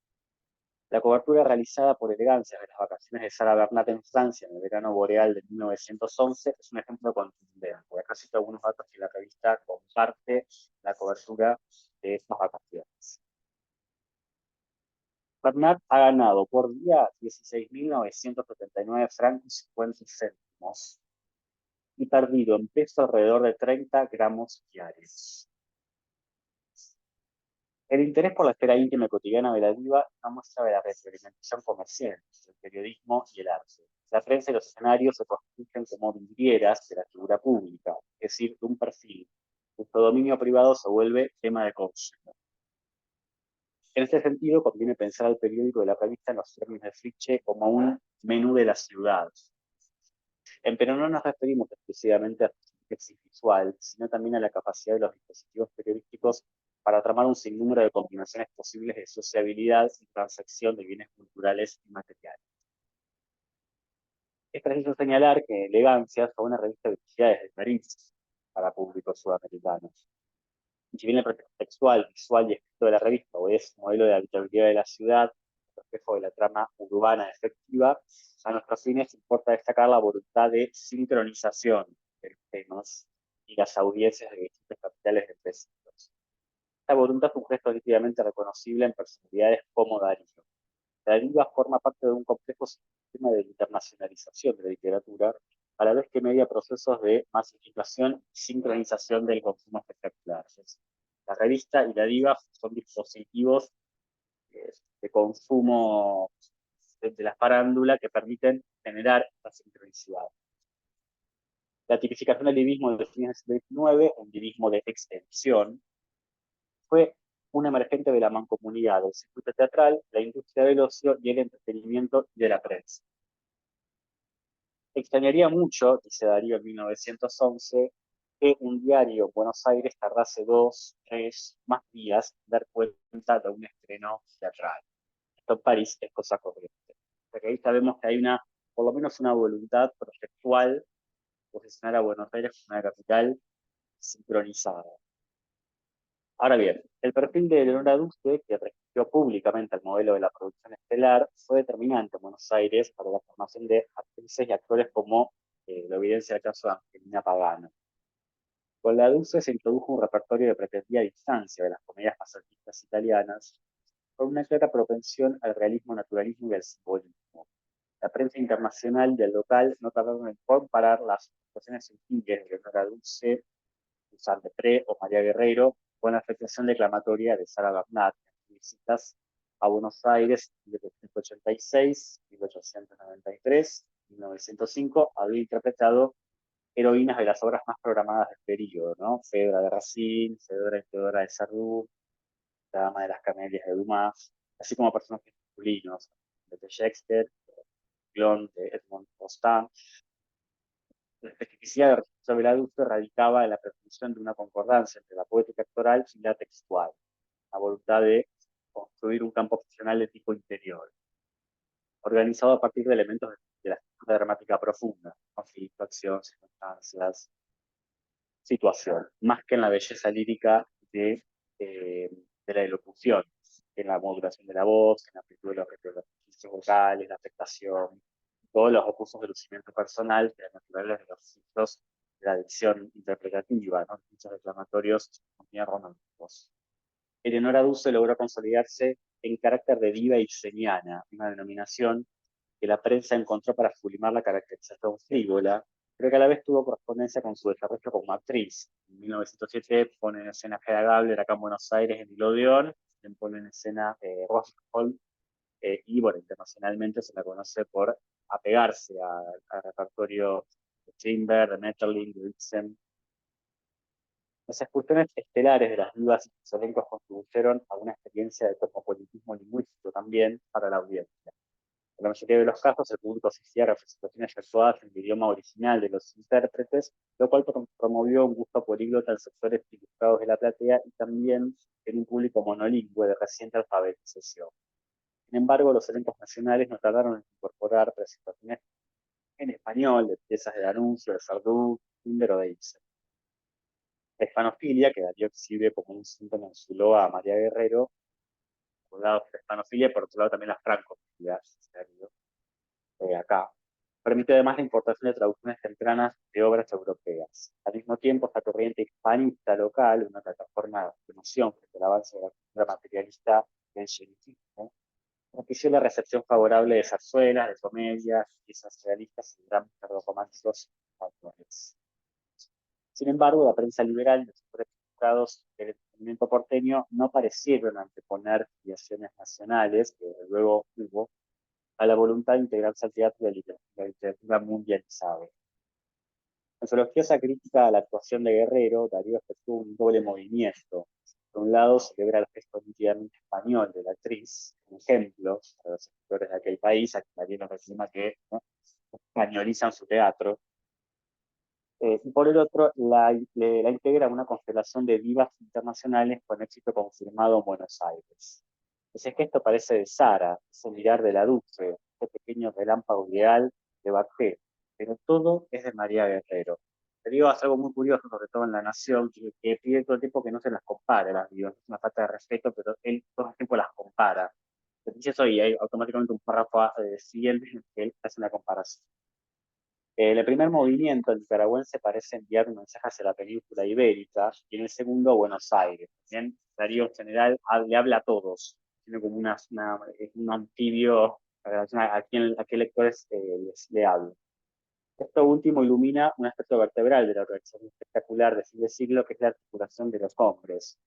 La cobertura realizada por Elegancia de las vacaciones de Sarah Bernhardt en Francia en el verano boreal de 1911 es un ejemplo contundente, porque acá cito algunos datos que la revista comparte la cobertura de estas vacaciones. Bernhardt ha ganado por día 16.979 francos y 50 céntimos y perdido en peso alrededor de 30 gramos diarios. El interés por la esfera íntima y cotidiana de la diva no muestra de la retroalimentación comercial entre el periodismo y el arte. La prensa y los escenarios se constituyen como vidrieras de la figura pública, es decir, de un perfil. Cuyo dominio privado se vuelve tema de consumo. En este sentido, conviene pensar al periódico de la revista en los términos de Fritzsche como un menú de la ciudad. Pero no nos referimos exclusivamente a su síntesis visual, sino también a la capacidad de los dispositivos periodísticos para tramar un sinnúmero de combinaciones posibles de sociabilidad y transacción de bienes culturales y materiales. Es preciso señalar que Elegancia fue una revista dirigida desde París para públicos sudamericanos. Y si bien el proyecto textual, visual y escrito de la revista es un modelo de habitabilidad de la ciudad, reflejo de la trama urbana efectiva, a nuestros fines importa destacar la voluntad de sincronización de los temas y las audiencias de distintas capitales de siglos. Esta voluntad es un gesto nítidamente reconocible en personalidades como Darío. Darío forma parte de un complejo sistema de internacionalización de la literatura, a la vez que media procesos de masificación y sincronización del consumo espectacular. La revista y la diva son dispositivos de consumo de la farándula que permiten generar esta sincronicidad. La tipificación del divismo de fines del XIX, un divismo de extensión, fue un emergente de la mancomunidad del circuito teatral, la industria del ocio y el entretenimiento y de la prensa. Extrañaría mucho, dice Darío en 1911, que un diario en Buenos Aires tardase 2, 3 más días en dar cuenta de un estreno teatral. Esto en París es cosa corriente. Porque ahí sabemos que hay por lo menos una voluntad proyectual de posicionar a Buenos Aires como una capital sincronizada. Ahora bien, el perfil de Eleonora Duse, que resistió públicamente el modelo de la producción estelar, fue determinante en Buenos Aires para la formación de actrices y actores como lo evidencia el caso de Angelina Pagano. Con la Duse se introdujo un repertorio que pretendía distancia de las comedias pasatistas italianas, con una clara propensión al realismo, naturalismo y al simbolismo. La prensa internacional y el local no tardaron en comparar las actuaciones sutiles de Eleonora Duse, Susan Depré o María Guerreiro con la afectación declamatoria de Sarah Bernhardt en visitas a Buenos Aires en 1886, 1893, 1905, había interpretado heroínas de las obras más programadas del periodo, ¿no? Fedra de Racine, Fedora y Teodora de Sardou, La Dama de las Camelias de Dumas, así como personajes masculinos de Shakespeare, Clon de Edmond Rostand. La especificidad de registro Beladuce radicaba en la presunción de una concordancia entre la poética actoral y la textual, la voluntad de construir un campo ficcional de tipo interior, organizado a partir de elementos de la estructura dramática profunda, conflicto, acción, circunstancias, situación, más que en la belleza lírica de la elocución, en la modulación de la voz, en la amplitud de los registros vocales, la afectación, todos los recursos de lucimiento personal que eran naturales de los registros de la dicción interpretativa, ¿no? Muchos declamatorios bien románticos. Eleonora Duse logró consolidarse en carácter de diva ibseniana, una denominación que la prensa encontró para sublimar la caracterización frívola, pero que a la vez tuvo correspondencia con su desarrollo como actriz. En 1907 pone en escena Hedda Gabler acá en Buenos Aires, en Nickelodeon, también pone en escena Rose Hall, y bueno, internacionalmente se la conoce por apegarse al repertorio de Strindberg, de Metterling, de Ibsen. Las excursiones estelares de las divas y sus elencos contribuyeron a una experiencia de cosmopolitismo lingüístico también para la audiencia. En la mayoría de los casos, el público asistía a representaciones efectuadas en el idioma original de los intérpretes, lo cual promovió un gusto políglota en sectores ilustrados de la platea y también en un público monolingüe de reciente alfabetización. Sin embargo, los elencos nacionales no tardaron en incorporar presentaciones en español de piezas de D'Annunzio, de Sardou, Tinder o de Ibsen. La hispanofilia, que Darío exhibe como un síntoma en su loa a María Guerrero, por un lado la hispanofilia y por otro lado también la francofilia, acá, permite además la importación de traducciones tempranas de obras europeas. Al mismo tiempo, esta corriente hispanista local, una plataforma de promoción frente al avance de la cultura materialista del xenofismo, propició la recepción favorable de zarzuelas, de comedias, piezas realistas y dramas románticos actuales. Sin embargo, la prensa liberal y los sectores educados del entretenimiento porteño no parecieron anteponer filiaciones nacionales, que desde luego hubo, a la voluntad de integrarse al teatro de la literatura mundializada. En su elogiosa crítica a la actuación de Guerrero, Darío efectuó un doble movimiento. Por un lado, celebra el gesto nítidamente español de la actriz, un ejemplo para los escritores de aquel país, a quien Darío nos reclama que, ¿no?, españolizan su teatro. Y por el otro, la integra una constelación de divas internacionales con éxito confirmado en Buenos Aires. Ese gesto parece de Sara, ese mirar de la Dulce, ese pequeño relámpago ideal de Barté, pero todo es de María Guerrero. Te digo, es algo muy curioso, sobre todo en La Nación, que pide todo el tiempo que no se las compare las divas, es una falta de respeto, pero él todo el tiempo las compara. Dice eso y hay automáticamente un párrafo siguiente en que él hace una comparación. El primer movimiento, el nicaragüense, parece enviar un mensaje hacia la península ibérica, y en el segundo, Buenos Aires. También Darío en general le habla a todos, tiene como un anfibio a qué lectores le habla. Esto último ilumina un aspecto vertebral de la organización espectacular de fin de siglo, que es la articulación de los hombres,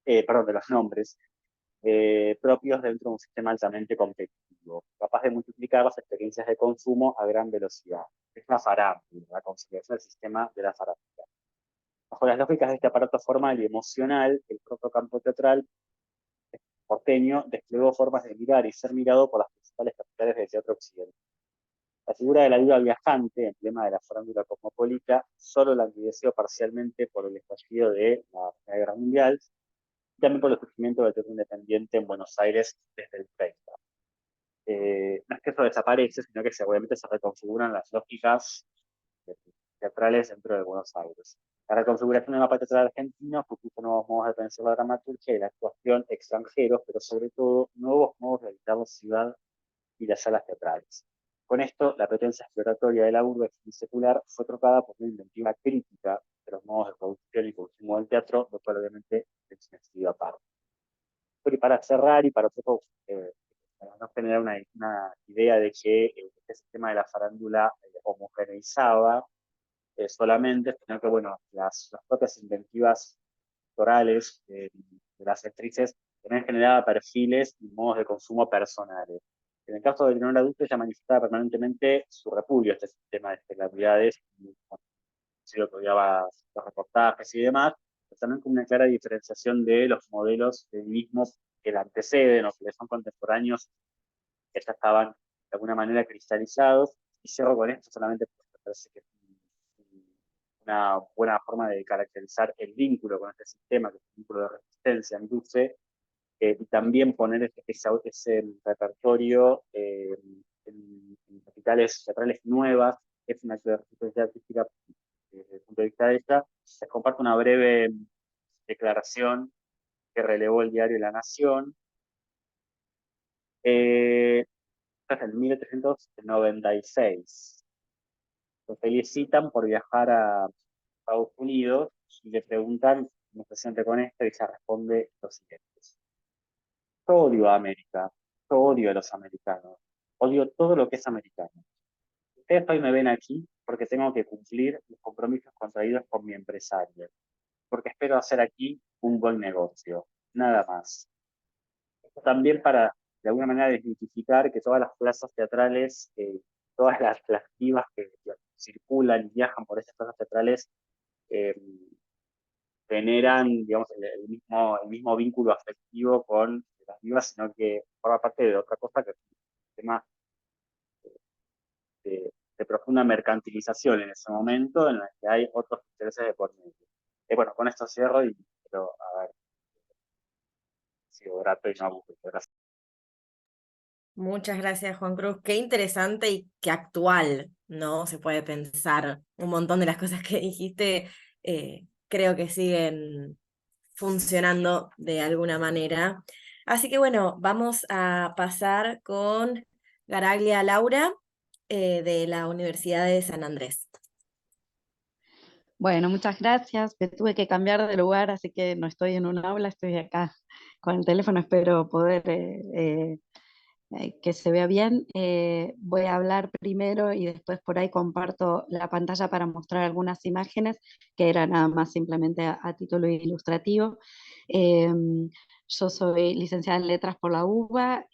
de los nombres, propios dentro de un sistema altamente competitivo, capaz de multiplicar las experiencias de consumo a gran velocidad. Es una farándula, la conciliación del sistema de la farándula. Bajo las lógicas de este aparato formal y emocional, el propio campo teatral porteño desplegó formas de mirar y ser mirado por las principales capitales del teatro occidental. La figura de la diva viajante, emblema de la farándula cosmopolita, solo la envideció parcialmente por el estallido de la Primera Guerra Mundial, y también por el surgimiento del teatro independiente en Buenos Aires desde el 30. No es que eso desaparece, sino que obviamente se reconfiguran las lógicas teatrales dentro de Buenos Aires. La reconfiguración del mapa teatral argentino propuso nuevos modos de pensar la dramaturgia y la actuación extranjeros, pero sobre todo nuevos modos de habitar la ciudad y las salas teatrales. Con esto, la pretensa exploratoria de la urbe secular fue trocada por una inventiva crítica de los modos de producción y consumo del teatro, lo cual obviamente es un estudio aparte. Pero y para cerrar y para no generar una idea de que este sistema de la farándula homogeneizaba solamente, sino que bueno, las propias inventivas actorales de las actrices también generaba perfiles y modos de consumo personales. En el caso de Leonora Dulce, ella manifestaba permanentemente su repudio a este sistema de celebridades, lo que odiaba los reportajes y demás, también con una clara diferenciación de los modelos de mismo que la anteceden o que le son contemporáneos, que ya estaban de alguna manera cristalizados. Y cierro con esto solamente porque me parece que es una buena forma de caracterizar el vínculo con este sistema, que es un vínculo de resistencia en dulce, y también poner ese repertorio en capitales teatrales nuevas, que es una acto de resistencia artística desde el punto de vista de ella. Les comparto una breve declaración que relevó el diario La Nación. En 1896. Lo felicitan por viajar a Estados Unidos y le preguntan cómo se siente con esto y ella responde lo siguiente: yo odio a América, yo odio a los americanos, odio todo lo que es americano. Ustedes hoy me ven aquí porque tengo que cumplir los compromisos contraídos con mi empresario, porque espero hacer aquí un buen negocio, nada más. Esto también para, de alguna manera, desmitificar que todas las plazas teatrales, todas las divas que circulan y viajan por esas plazas teatrales, eh, generan, digamos, el mismo vínculo afectivo con las divas, sino que forma parte de otra cosa que es un tema de profunda mercantilización en ese momento, en la que hay otros intereses de por medio. Bueno, con esto cierro y espero haber sido grato y no aburrido. Gracias. Muchas gracias, Juan Cruz. Qué interesante y qué actual, ¿no? Se puede pensar un montón de las cosas que dijiste, creo que siguen funcionando de alguna manera. Así que bueno, vamos a pasar con Garaglia Laura, de la Universidad de San Andrés. Bueno, muchas gracias. Me tuve que cambiar de lugar, así que no estoy en un aula, estoy acá con el teléfono. Espero poder que se vea bien. Voy a hablar primero y después por ahí comparto la pantalla para mostrar algunas imágenes que eran nada más simplemente a título ilustrativo. Yo soy licenciada en Letras por la UBA,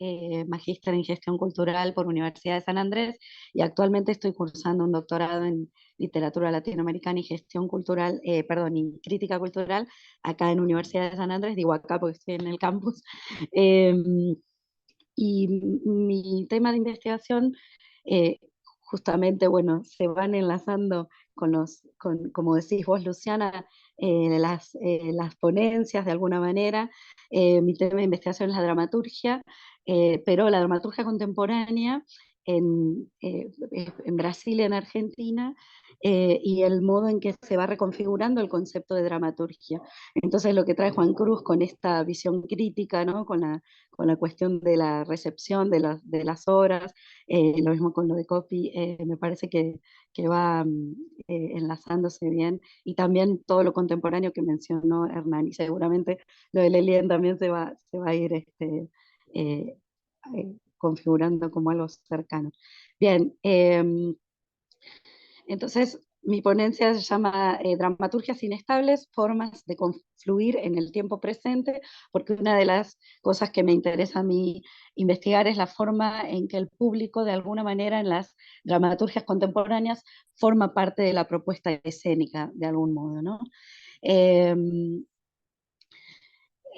magíster en Gestión Cultural por Universidad de San Andrés y actualmente estoy cursando un doctorado en Literatura Latinoamericana y Gestión Cultural, perdón, y Crítica Cultural acá en Universidad de San Andrés, digo acá porque estoy en el campus. Y mi tema de investigación, justamente, bueno, se van enlazando como decís vos, Luciana, las ponencias de alguna manera. Mi tema de investigación es la dramaturgia, pero la dramaturgia contemporánea en Brasil y en Argentina, y el modo en que se va reconfigurando el concepto de dramaturgia. Entonces lo que trae Juan Cruz con esta visión crítica, ¿no? Con la cuestión de la recepción de las obras, lo mismo con lo de copy, me parece que va enlazándose bien, y también todo lo contemporáneo que mencionó Hernán, y seguramente lo de Lelien también se va a ir eh, configurando como algo cercano. Bien, entonces, mi ponencia se llama Dramaturgias inestables, formas de confluir en el tiempo presente, porque una de las cosas que me interesa a mí investigar es la forma en que el público, de alguna manera, en las dramaturgias contemporáneas, forma parte de la propuesta escénica, de algún modo, ¿no? Eh,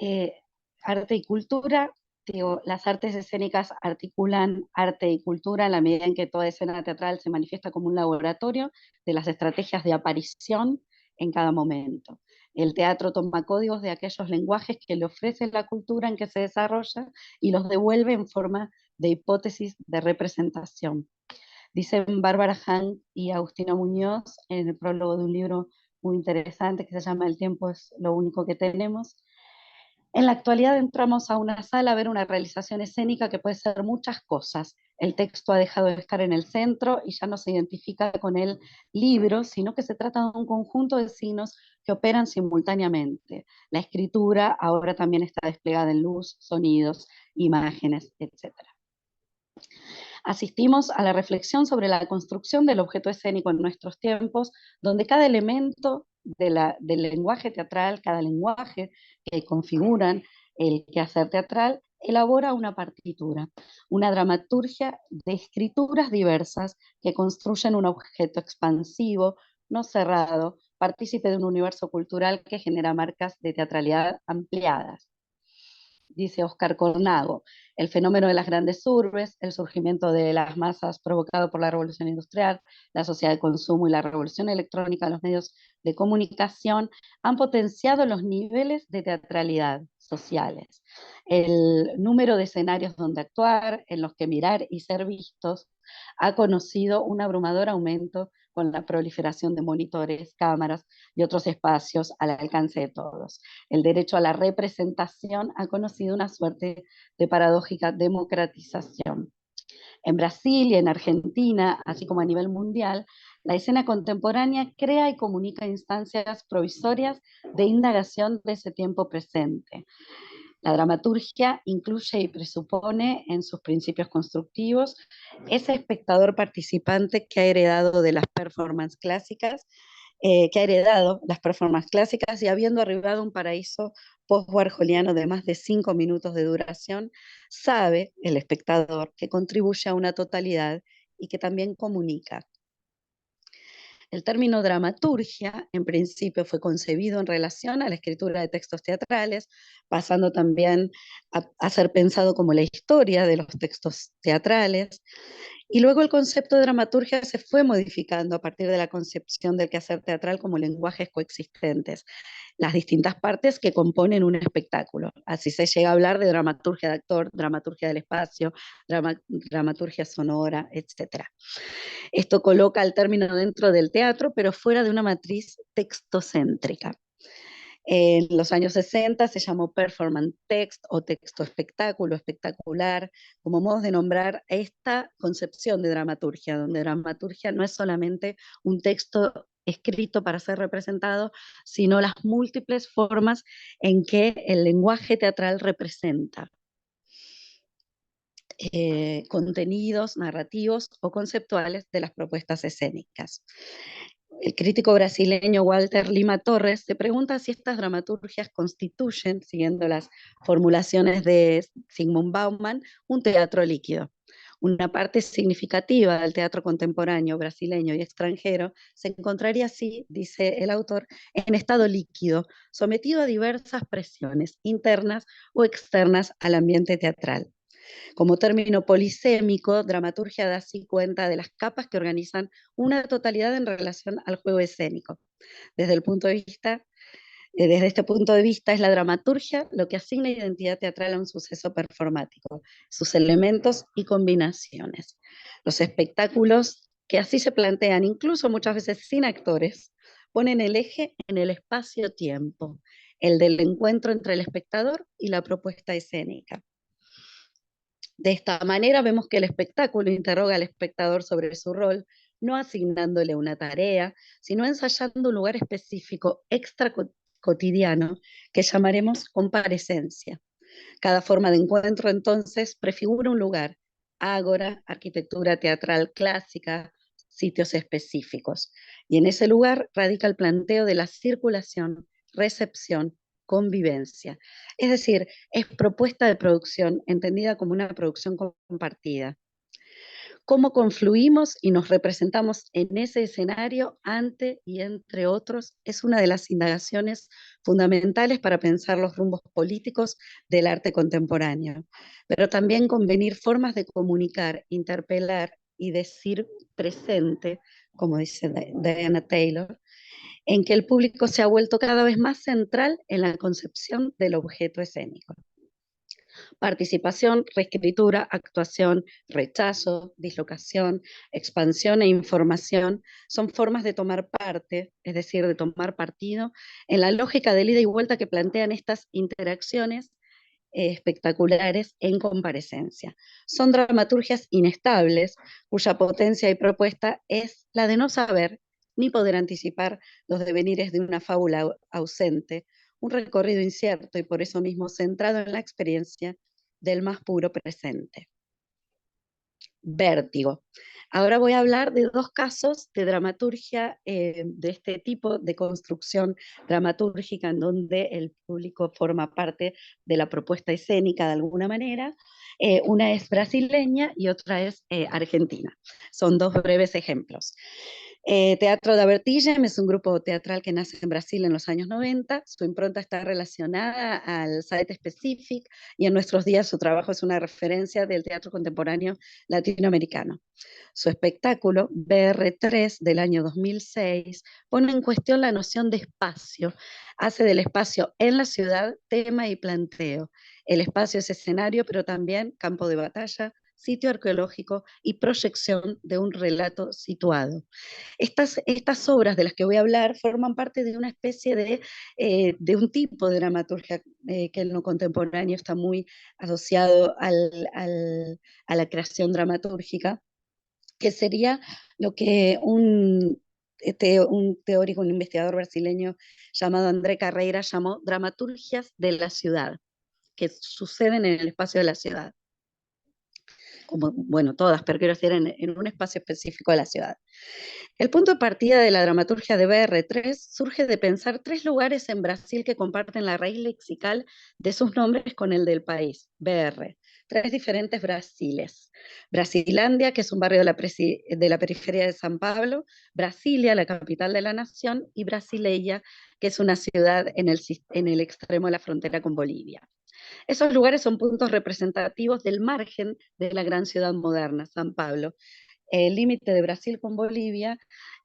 eh, Arte y cultura. Digo, las artes escénicas articulan arte y cultura en la medida en que toda escena teatral se manifiesta como un laboratorio de las estrategias de aparición en cada momento. El teatro toma códigos de aquellos lenguajes que le ofrece la cultura en que se desarrolla y los devuelve en forma de hipótesis de representación. Dicen Bárbara Hank y Agustina Muñoz en el prólogo de un libro muy interesante que se llama El tiempo es lo único que tenemos. En la actualidad entramos a una sala a ver una realización escénica que puede ser muchas cosas. El texto ha dejado de estar en el centro y ya no se identifica con el libro, sino que se trata de un conjunto de signos que operan simultáneamente. La escritura ahora también está desplegada en luz, sonidos, imágenes, etc. Asistimos a la reflexión sobre la construcción del objeto escénico en nuestros tiempos, donde cada elemento del lenguaje teatral, cada lenguaje que configuran el quehacer teatral, elabora una partitura, una dramaturgia de escrituras diversas que construyen un objeto expansivo, no cerrado, partícipe de un universo cultural que genera marcas de teatralidad ampliadas. Dice Oscar Cornago, el fenómeno de las grandes urbes, el surgimiento de las masas provocado por la revolución industrial, la sociedad de consumo y la revolución electrónica, los medios de comunicación han potenciado los niveles de teatralidad sociales, el número de escenarios donde actuar, en los que mirar y ser vistos, ha conocido un abrumador aumento con la proliferación de monitores, cámaras y otros espacios al alcance de todos. El derecho a la representación ha conocido una suerte de paradójica democratización. En Brasil y en Argentina, así como a nivel mundial, la escena contemporánea crea y comunica instancias provisorias de indagación de ese tiempo presente. La dramaturgia incluye y presupone en sus principios constructivos ese espectador participante que ha heredado de las performances clásicas, y habiendo arribado a un paraíso post-warholiano de más de 5 minutos de duración, sabe, el espectador, que contribuye a una totalidad y que también comunica. El término dramaturgia, en principio, fue concebido en relación a la escritura de textos teatrales, pasando también a ser pensado como la historia de los textos teatrales, y luego el concepto de dramaturgia se fue modificando a partir de la concepción del quehacer teatral como lenguajes coexistentes, las distintas partes que componen un espectáculo. Así se llega a hablar de dramaturgia de actor, dramaturgia del espacio, dramaturgia sonora, etc. Esto coloca el término dentro del teatro, pero fuera de una matriz textocéntrica. En los años 60 se llamó performance text o texto espectáculo, espectacular, como modos de nombrar esta concepción de dramaturgia, donde dramaturgia no es solamente un texto escrito para ser representado, sino las múltiples formas en que el lenguaje teatral representa contenidos narrativos o conceptuales de las propuestas escénicas. El crítico brasileño Walter Lima Torres se pregunta si estas dramaturgias constituyen, siguiendo las formulaciones de Zygmunt Bauman, un teatro líquido. Una parte significativa del teatro contemporáneo brasileño y extranjero se encontraría así, dice el autor, en estado líquido, sometido a diversas presiones internas o externas al ambiente teatral. Como término polisémico, dramaturgia da así cuenta de las capas que organizan una totalidad en relación al juego escénico. Desde este punto de vista, es la dramaturgia lo que asigna identidad teatral a un suceso performático, sus elementos y combinaciones. Los espectáculos que así se plantean, incluso muchas veces sin actores, ponen el eje en el espacio-tiempo, el del encuentro entre el espectador y la propuesta escénica. De esta manera vemos que el espectáculo interroga al espectador sobre su rol, no asignándole una tarea, sino ensayando un lugar específico, extra cotidiano, que llamaremos comparecencia. Cada forma de encuentro entonces prefigura un lugar, ágora, arquitectura teatral clásica, sitios específicos. Y en ese lugar radica el planteo de la circulación, recepción, convivencia. Es decir, es propuesta de producción entendida como una producción compartida. Cómo confluimos y nos representamos en ese escenario ante y entre otros es una de las indagaciones fundamentales para pensar los rumbos políticos del arte contemporáneo, pero también convenir formas de comunicar, interpelar y decir presente, como dice Diana Taylor, en que el público se ha vuelto cada vez más central en la concepción del objeto escénico. Participación, reescritura, actuación, rechazo, dislocación, expansión e información son formas de tomar parte, es decir, de tomar partido, en la lógica del ida y vuelta que plantean estas interacciones espectaculares en comparecencia. Son dramaturgias inestables, cuya potencia y propuesta es la de no saber ni poder anticipar los devenires de una fábula ausente, un recorrido incierto y por eso mismo centrado en la experiencia del más puro presente. Vértigo. Ahora voy a hablar de dos casos de dramaturgia de este tipo de construcción dramatúrgica en donde el público forma parte de la propuesta escénica de alguna manera. Una es brasileña y otra es argentina. Son dos breves ejemplos. Teatro da Vertigem es un grupo teatral que nace en Brasil en los años 90. Su impronta está relacionada al Site Specific y en nuestros días su trabajo es una referencia del teatro contemporáneo latinoamericano. Su espectáculo, BR3 del año 2006, pone en cuestión la noción de espacio, hace del espacio en la ciudad tema y planteo. El espacio es escenario, pero también campo de batalla, sitio arqueológico y proyección de un relato situado. Estas obras de las que voy a hablar forman parte de una especie de un tipo de dramaturgia que en lo contemporáneo está muy asociado a la creación dramatúrgica, que sería lo que un teórico, un investigador brasileño llamado André Carreira llamó dramaturgias de la ciudad, que suceden en el espacio de la ciudad. Como, bueno, todas, pero quiero decir en un espacio específico de la ciudad. El punto de partida de la dramaturgia de BR3 surge de pensar 3 lugares en Brasil que comparten la raíz lexical de sus nombres con el del país, BR. 3 diferentes Brasiles. Brasilandia, que es un barrio de la periferia de San Pablo, Brasilia, la capital de la nación, y Brasileia, que es una ciudad en el extremo de la frontera con Bolivia. Esos lugares son puntos representativos del margen de la gran ciudad moderna, San Pablo, el límite de Brasil con Bolivia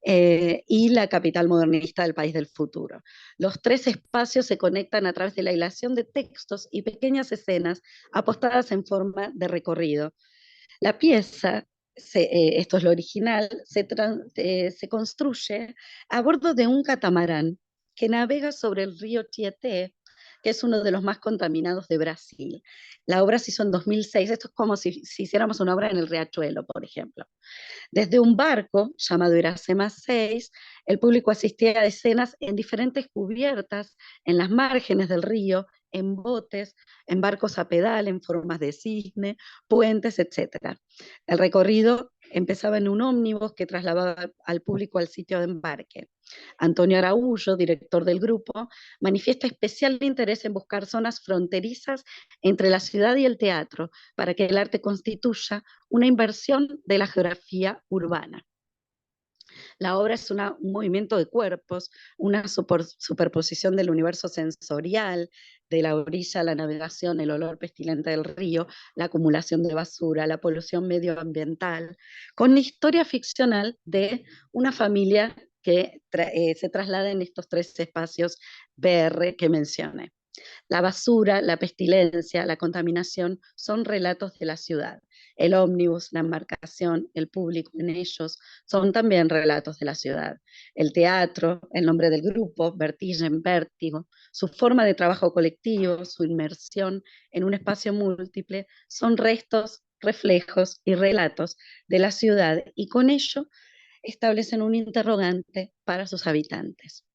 y la capital modernista del país del futuro. Los 3 espacios se conectan a través de la hilación de textos y pequeñas escenas apostadas en forma de recorrido. La pieza, esto es lo original, se construye a bordo de un catamarán que navega sobre el río Tietê, que es uno de los más contaminados de Brasil. La obra se hizo en 2006, esto es como si hiciéramos una obra en el Riachuelo, por ejemplo. Desde un barco llamado Iracema 6, el público asistía a escenas en diferentes cubiertas, en las márgenes del río, en botes, en barcos a pedal, en formas de cisne, puentes, etc. El recorrido empezaba en un ómnibus que trasladaba al público al sitio de embarque. Antonio Araújo, director del grupo, manifiesta especial interés en buscar zonas fronterizas entre la ciudad y el teatro para que el arte constituya una inversión de la geografía urbana. La obra es un movimiento de cuerpos, una superposición del universo sensorial, de la orilla, la navegación, el olor pestilente del río, la acumulación de basura, la polución medioambiental, con la historia ficcional de una familia que se traslada en estos 3 espacios BR que mencioné. La basura, la pestilencia, la contaminación son relatos de la ciudad. El ómnibus, la embarcación, el público en ellos son también relatos de la ciudad. El teatro, el nombre del grupo, Vertigem, Vértigo, su forma de trabajo colectivo, su inmersión en un espacio múltiple, son restos, reflejos y relatos de la ciudad y con ello establecen un interrogante para sus habitantes.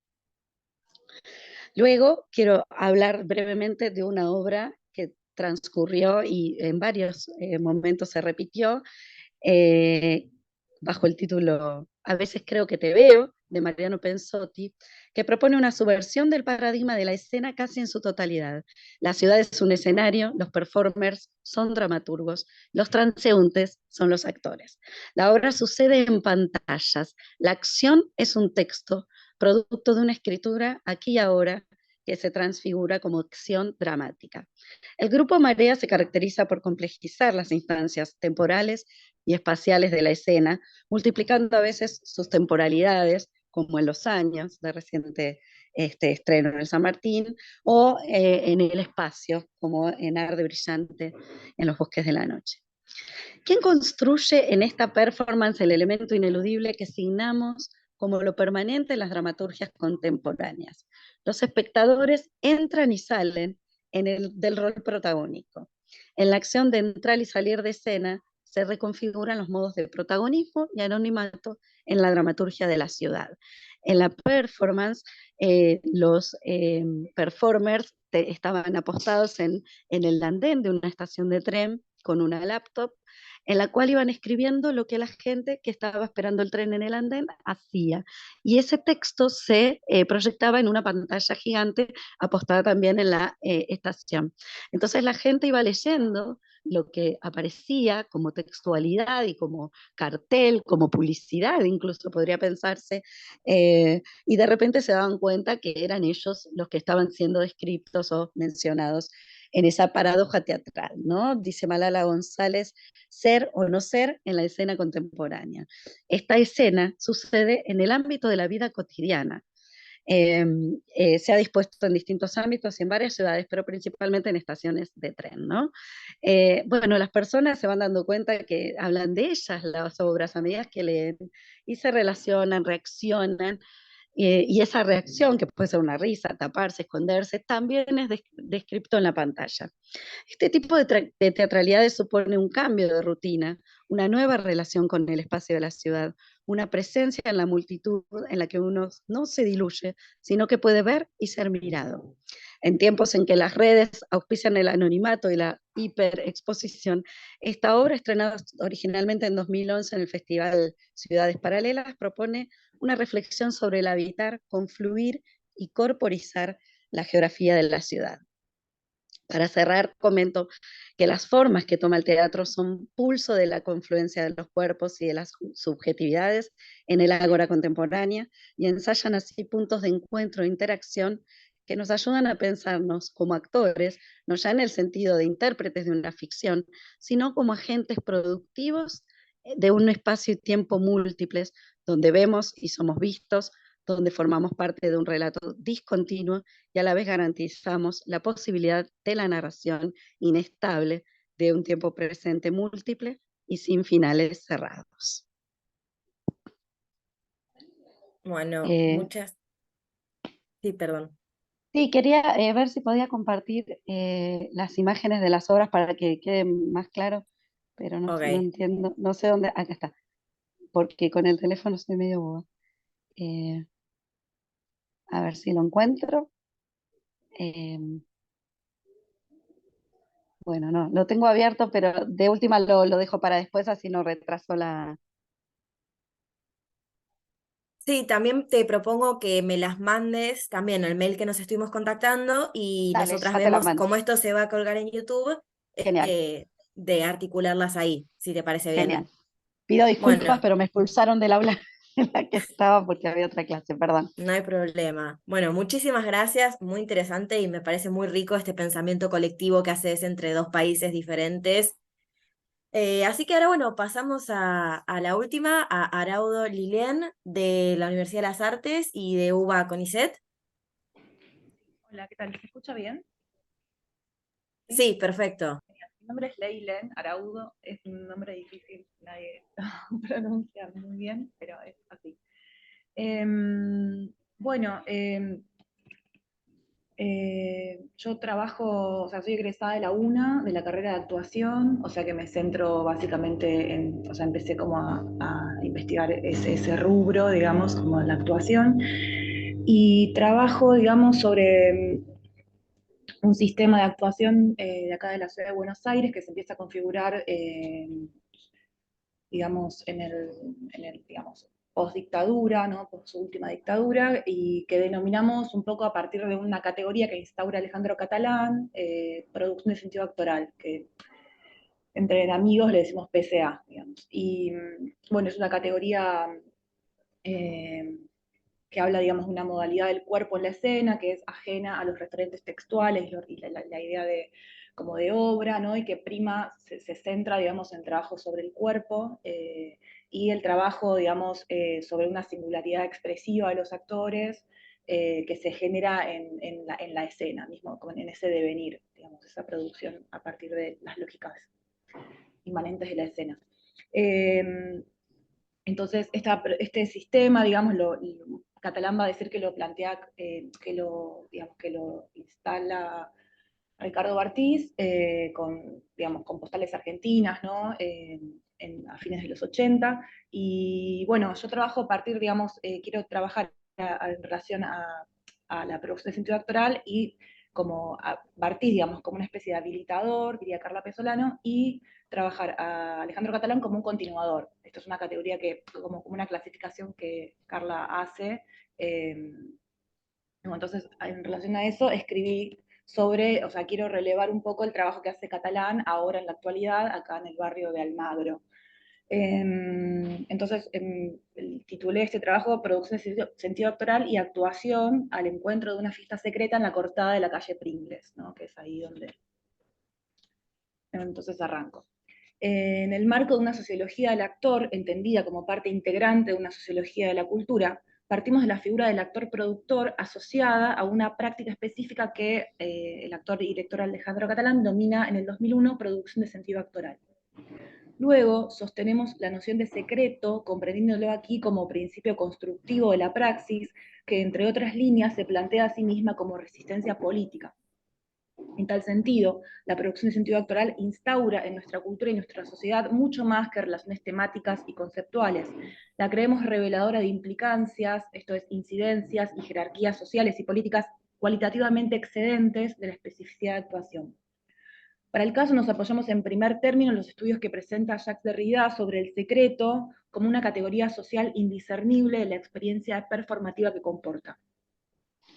Luego quiero hablar brevemente de una obra que transcurrió y en varios momentos se repitió, bajo el título A veces creo que te veo, de Mariano Pensotti, que propone una subversión del paradigma de la escena casi en su totalidad. La ciudad es un escenario, los performers son dramaturgos, los transeúntes son los actores. La obra sucede en pantallas, la acción es un texto, producto de una escritura aquí y ahora, que se transfigura como acción dramática. El grupo Marea se caracteriza por complejizar las instancias temporales y espaciales de la escena, multiplicando a veces sus temporalidades, como en Los Años, de reciente estreno en el San Martín, o en el espacio, como en Arde Brillante, en Los Bosques de la Noche. ¿Quién construye en esta performance el elemento ineludible que signamos como lo permanente en las dramaturgias contemporáneas? Los espectadores entran y salen del rol protagónico. En la acción de entrar y salir de escena se reconfiguran los modos de protagonismo y anonimato en la dramaturgia de la ciudad. En la performance, los performers estaban apostados en el andén de una estación de tren con una laptop, en la cual iban escribiendo lo que la gente que estaba esperando el tren en el andén hacía. Y ese texto se proyectaba en una pantalla gigante apostada también en la estación. Entonces la gente iba leyendo lo que aparecía como textualidad y como cartel, como publicidad, incluso podría pensarse, y de repente se daban cuenta que eran ellos los que estaban siendo descritos o mencionados en esa paradoja teatral, ¿no? Dice Malala González, ser o no ser en la escena contemporánea. Esta escena sucede en el ámbito de la vida cotidiana. Se ha dispuesto en distintos ámbitos y en varias ciudades, pero principalmente en estaciones de tren, ¿no? Bueno, las personas se van dando cuenta que hablan de ellas las obras a medida que leen y se relacionan, reaccionan, y esa reacción, que puede ser una risa, taparse, esconderse, también es descrito en la pantalla. Este tipo de teatralidades supone un cambio de rutina, una nueva relación con el espacio de la ciudad, una presencia en la multitud en la que uno no se diluye, sino que puede ver y ser mirado. En tiempos en que las redes auspician el anonimato y la hiperexposición, esta obra, estrenada originalmente en 2011 en el Festival Ciudades Paralelas, propone una reflexión sobre el habitar, confluir y corporizar la geografía de la ciudad. Para cerrar, comento que las formas que toma el teatro son pulso de la confluencia de los cuerpos y de las subjetividades en el ágora contemporánea y ensayan así puntos de encuentro e interacción que nos ayudan a pensarnos como actores, no ya en el sentido de intérpretes de una ficción, sino como agentes productivos de un espacio y tiempo múltiples, donde vemos y somos vistos, donde formamos parte de un relato discontinuo y a la vez garantizamos la posibilidad de la narración inestable de un tiempo presente múltiple y sin finales cerrados. Bueno, muchas... Sí, perdón. Sí, quería ver si podía compartir las imágenes de las obras para que quede más claro, pero no, Ok. no entiendo, no sé dónde, acá está, porque con el teléfono soy medio boba. A ver si lo encuentro. Bueno, no, lo tengo abierto, pero de última lo dejo para después, así no retraso la... Sí, también te propongo que me las mandes también al mail que nos estuvimos contactando y Dale, nosotras ya te la vemos mando. cómo esto se va a colgar en YouTube, Genial, de articularlas ahí, si te parece bien. genial. Pido disculpas, Bueno, pero me expulsaron del aula en la que estaba porque había otra clase, perdón. no hay problema. Bueno, muchísimas gracias, muy interesante y me parece muy rico este pensamiento colectivo que haces entre dos países diferentes. Así que ahora, bueno, pasamos a la última, a Araudo Lilian de la Universidad de las Artes y de UBA CONICET. Hola, ¿qué tal? ¿Se escucha bien? Sí, perfecto. Mi nombre es Leilen Araudo, es un nombre difícil, nadie lo pronuncia muy bien, pero es así. Bueno, yo trabajo, o sea, soy egresada de la UNA, de la carrera de actuación, o sea que me centro básicamente en, o sea, empecé como a investigar ese rubro, digamos, como la actuación, y trabajo, digamos, sobre un sistema de actuación de acá de la ciudad de Buenos Aires que se empieza a configurar, digamos, digamos, post-dictadura, ¿no? Post su última dictadura, y que denominamos un poco a partir de una categoría que instaura Alejandro Catalán, producción de sentido actoral, que entre amigos le decimos PCA, digamos. Y bueno, es una categoría eh, que habla, digamos, de una modalidad del cuerpo en la escena, que es ajena a los referentes textuales y la idea de, como de obra, ¿no? Y que prima, se centra, digamos, en trabajo sobre el cuerpo y el trabajo, digamos, sobre una singularidad expresiva de los actores que se genera en la escena, mismo en ese devenir, digamos, esa producción a partir de las lógicas inmanentes de la escena. Entonces, este sistema, digamos, Catalán va a decir que lo plantea, digamos, que lo instala Ricardo Bartís digamos, con postales argentinas, ¿no? A fines de los 80. Y bueno, yo trabajo a partir, digamos, quiero trabajar en relación a la producción de sentido actoral y como a Bartís, digamos, como una especie de habilitador, diría Carla Pesolano, y trabajar a Alejandro Catalán como un continuador. Esto es una categoría como una clasificación que Carla hace. Entonces, en relación a eso, escribí sobre, o sea, quiero relevar un poco el trabajo que hace Catalán ahora en la actualidad, acá en el barrio de Almagro. Entonces, titulé este trabajo Producción de sentido actoral y actuación al encuentro de una fiesta secreta en la cortada de la calle Pringles, ¿no? Que es ahí donde... Entonces arranco. En el marco de una sociología del actor, entendida como parte integrante de una sociología de la cultura, partimos de la figura del actor-productor asociada a una práctica específica que el actor y director Alejandro Catalán domina en el 2001, producción de sentido actoral. Luego sostenemos la noción de secreto, comprendiéndolo aquí como principio constructivo de la praxis, que entre otras líneas se plantea a sí misma como resistencia política. En tal sentido, la producción de sentido actoral instaura en nuestra cultura y nuestra sociedad mucho más que relaciones temáticas y conceptuales. La creemos reveladora de implicancias, esto es, incidencias y jerarquías sociales y políticas cualitativamente excedentes de la especificidad de actuación. Para el caso nos apoyamos en primer término en los estudios que presenta Jacques Derrida sobre el secreto como una categoría social indiscernible de la experiencia performativa que comporta.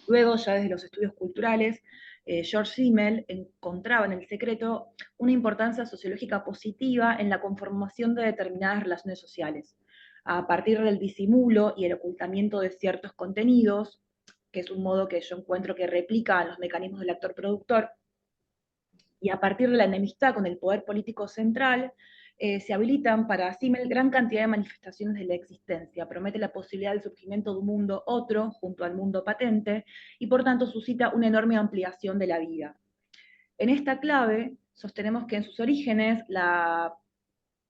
Luego, ya desde los estudios culturales, George Simmel encontraba en el secreto una importancia sociológica positiva en la conformación de determinadas relaciones sociales, a partir del disimulo y el ocultamiento de ciertos contenidos, que es un modo que yo encuentro que replica los mecanismos del actor-productor, y a partir de la enemistad con el poder político central, se habilitan para Simmel gran cantidad de manifestaciones de la existencia, promete la posibilidad del surgimiento de un mundo otro junto al mundo patente, y por tanto suscita una enorme ampliación de la vida. En esta clave, sostenemos que en sus orígenes la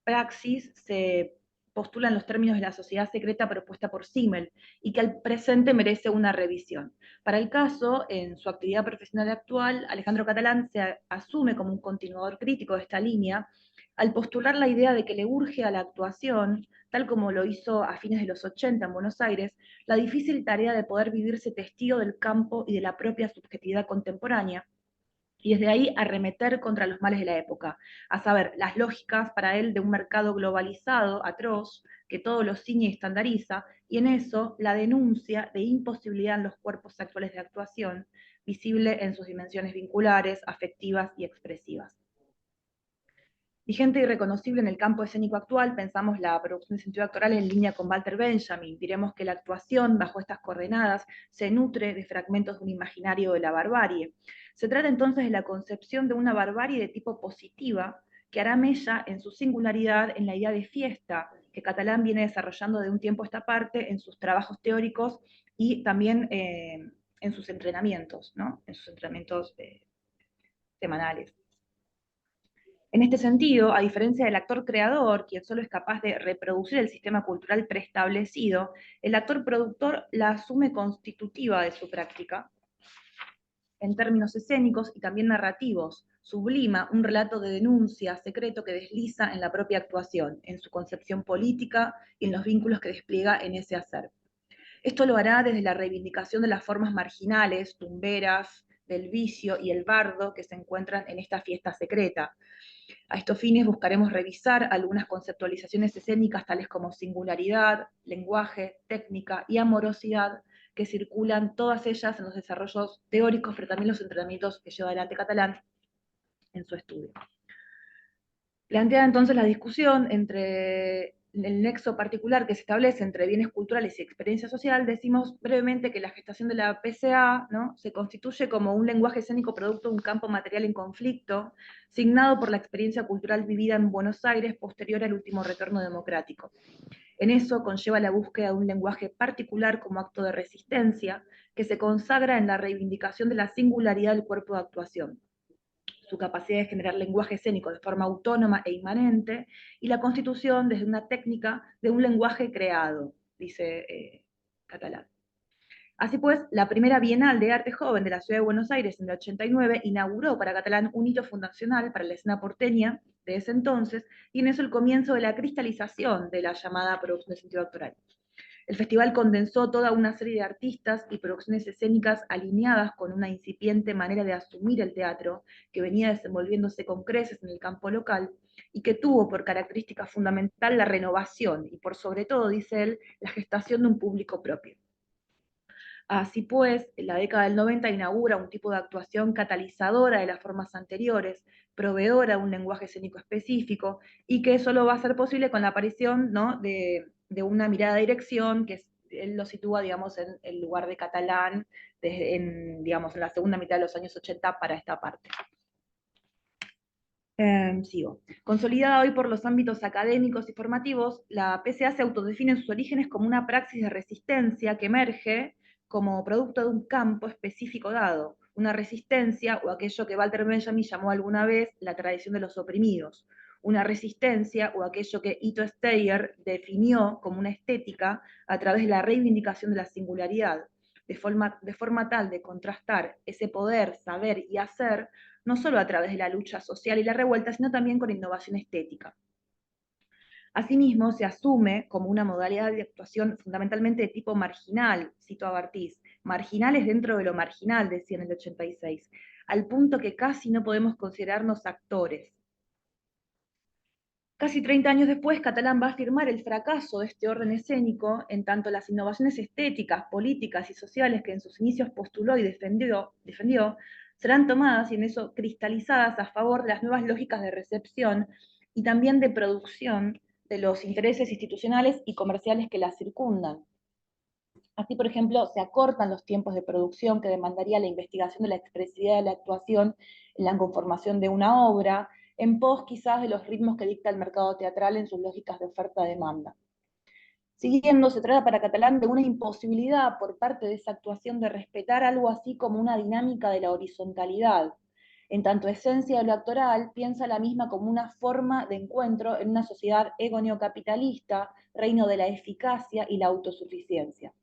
praxis se postula en los términos de la sociedad secreta propuesta por Simmel, y que al presente merece una revisión. Para el caso, en su actividad profesional actual, Alejandro Catalán se asume como un continuador crítico de esta línea, al postular la idea de que le urge a la actuación, tal como lo hizo a fines de los 80 en Buenos Aires, la difícil tarea de poder vivirse testigo del campo y de la propia subjetividad contemporánea, y desde ahí arremeter contra los males de la época, a saber, las lógicas para él de un mercado globalizado, atroz, que todo lo ciñe y estandariza, y en eso la denuncia de imposibilidad en los cuerpos actuales de actuación, visible en sus dimensiones vinculares, afectivas y expresivas. Vigente y reconocible en el campo escénico actual, pensamos la producción de sentido actoral en línea con Walter Benjamin. Diremos que la actuación, bajo estas coordenadas, se nutre de fragmentos de un imaginario de la barbarie. Se trata entonces de la concepción de una barbarie de tipo positiva, que hará mella en su singularidad en la idea de fiesta, que Catalán viene desarrollando de un tiempo a esta parte en sus trabajos teóricos y también en sus entrenamientos, ¿no? En sus entrenamientos semanales. En este sentido, a diferencia del actor creador, quien solo es capaz de reproducir el sistema cultural preestablecido, el actor productor la asume constitutiva de su práctica, en términos escénicos y también narrativos, sublima un relato de denuncia secreto que desliza en la propia actuación, en su concepción política y en los vínculos que despliega en ese hacer. Esto lo hará desde la reivindicación de las formas marginales, tumberas, del vicio y el bardo que se encuentran en esta fiesta secreta. A estos fines buscaremos revisar algunas conceptualizaciones escénicas tales como singularidad, lenguaje, técnica y amorosidad, que circulan todas ellas en los desarrollos teóricos, pero también los entrenamientos que lleva adelante Catalán en su estudio. Plantea entonces la discusión entre el nexo particular que se establece entre bienes culturales y experiencia social. Decimos brevemente que la gestación de la PCA, ¿no?, se constituye como un lenguaje escénico producto de un campo material en conflicto, signado por la experiencia cultural vivida en Buenos Aires posterior al último retorno democrático. En eso conlleva la búsqueda de un lenguaje particular como acto de resistencia, que se consagra en la reivindicación de la singularidad del cuerpo de actuación, su capacidad de generar lenguaje escénico de forma autónoma e inmanente, y la constitución desde una técnica de un lenguaje creado, dice Catalán. Así pues, la primera Bienal de Arte Joven de la Ciudad de Buenos Aires en el 89 inauguró para Catalán un hito fundacional para la escena porteña de ese entonces, y en eso el comienzo de la cristalización de la llamada producción de sentido actoral. El festival condensó toda una serie de artistas y producciones escénicas alineadas con una incipiente manera de asumir el teatro, que venía desenvolviéndose con creces en el campo local, y que tuvo por característica fundamental la renovación, y por sobre todo, dice él, la gestación de un público propio. Así pues, en la década del 90 inaugura un tipo de actuación catalizadora de las formas anteriores, proveedora de un lenguaje escénico específico, y que solo va a ser posible con la aparición, ¿no?, de una mirada de dirección, que él lo sitúa, digamos, en el lugar de Catalán, digamos, en la segunda mitad de los años 80 para esta parte. Sigo. Consolidada hoy por los ámbitos académicos y formativos, la PCA se autodefine en sus orígenes como una praxis de resistencia que emerge como producto de un campo específico dado, una resistencia o aquello que Walter Benjamin llamó alguna vez la tradición de los oprimidos, una resistencia o aquello que Ito Steyer definió como una estética a través de la reivindicación de la singularidad, de forma tal de contrastar ese poder, saber y hacer no solo a través de la lucha social y la revuelta, sino también con innovación estética. Asimismo, se asume como una modalidad de actuación fundamentalmente de tipo marginal, cito a Barthes, marginales dentro de lo marginal, decía en el 86, al punto que casi no podemos considerarnos actores. Casi 30 años después, Catalán va a afirmar el fracaso de este orden escénico, en tanto las innovaciones estéticas, políticas y sociales que en sus inicios postuló y defendió serán tomadas y en eso cristalizadas a favor de las nuevas lógicas de recepción y también de producción de los intereses institucionales y comerciales que las circundan. Así, por ejemplo, se acortan los tiempos de producción que demandaría la investigación de la expresividad de la actuación en la conformación de una obra, en pos quizás de los ritmos que dicta el mercado teatral en sus lógicas de oferta-demanda. Siguiendo, se trata para Catalán de una imposibilidad por parte de esa actuación de respetar algo así como una dinámica de la horizontalidad. En tanto esencia de lo actoral, piensa la misma como una forma de encuentro en una sociedad ego-neocapitalista, reino de la eficacia y la autosuficiencia.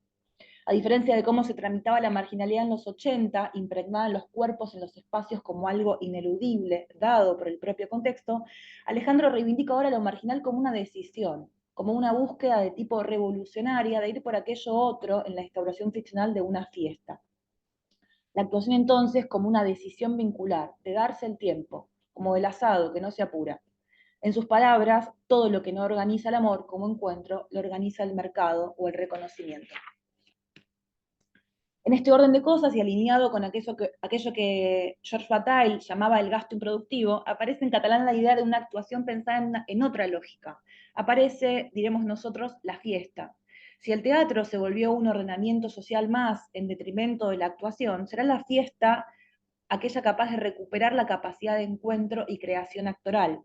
A diferencia de cómo se tramitaba la marginalidad en los 80, impregnada en los cuerpos, en los espacios como algo ineludible, dado por el propio contexto, Alejandro reivindica ahora lo marginal como una decisión, como una búsqueda de tipo revolucionaria de ir por aquello otro en la instauración ficcional de una fiesta. La actuación entonces como una decisión vincular, de darse el tiempo, como el asado que no se apura. En sus palabras, todo lo que no organiza el amor como encuentro, lo organiza el mercado o el reconocimiento. En este orden de cosas y alineado con aquello que Georges Bataille llamaba el gasto improductivo, aparece en catalán la idea de una actuación pensada en otra lógica. Aparece, diremos nosotros, la fiesta. Si el teatro se volvió un ordenamiento social más en detrimento de la actuación, será la fiesta aquella capaz de recuperar la capacidad de encuentro y creación actoral.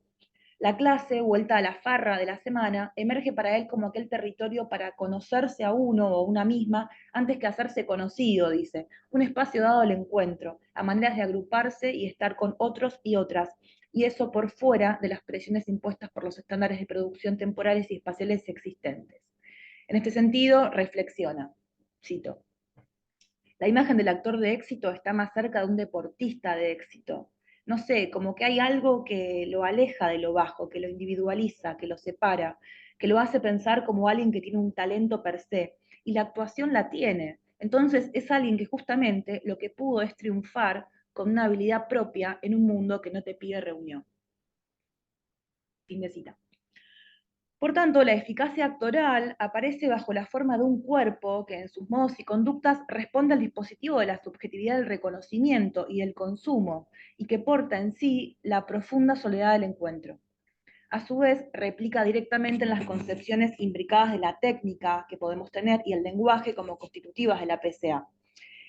La clase, vuelta a la farra de la semana, emerge para él como aquel territorio para conocerse a uno o una misma antes que hacerse conocido, dice, un espacio dado al encuentro, a maneras de agruparse y estar con otros y otras, y eso por fuera de las presiones impuestas por los estándares de producción temporales y espaciales existentes. En este sentido, reflexiona, cito, la imagen del actor de éxito está más cerca de un deportista de éxito. No sé, como que hay algo que lo aleja de lo bajo, que lo individualiza, que lo separa, que lo hace pensar como alguien que tiene un talento per se, y la actuación la tiene. Entonces es alguien que justamente lo que pudo es triunfar con una habilidad propia en un mundo que no te pide reunión. Fin de cita. Por tanto, la eficacia actoral aparece bajo la forma de un cuerpo que en sus modos y conductas responde al dispositivo de la subjetividad del reconocimiento y del consumo, y que porta en sí la profunda soledad del encuentro. A su vez, replica directamente en las concepciones imbricadas de la técnica que podemos tener y el lenguaje como constitutivas de la PCA.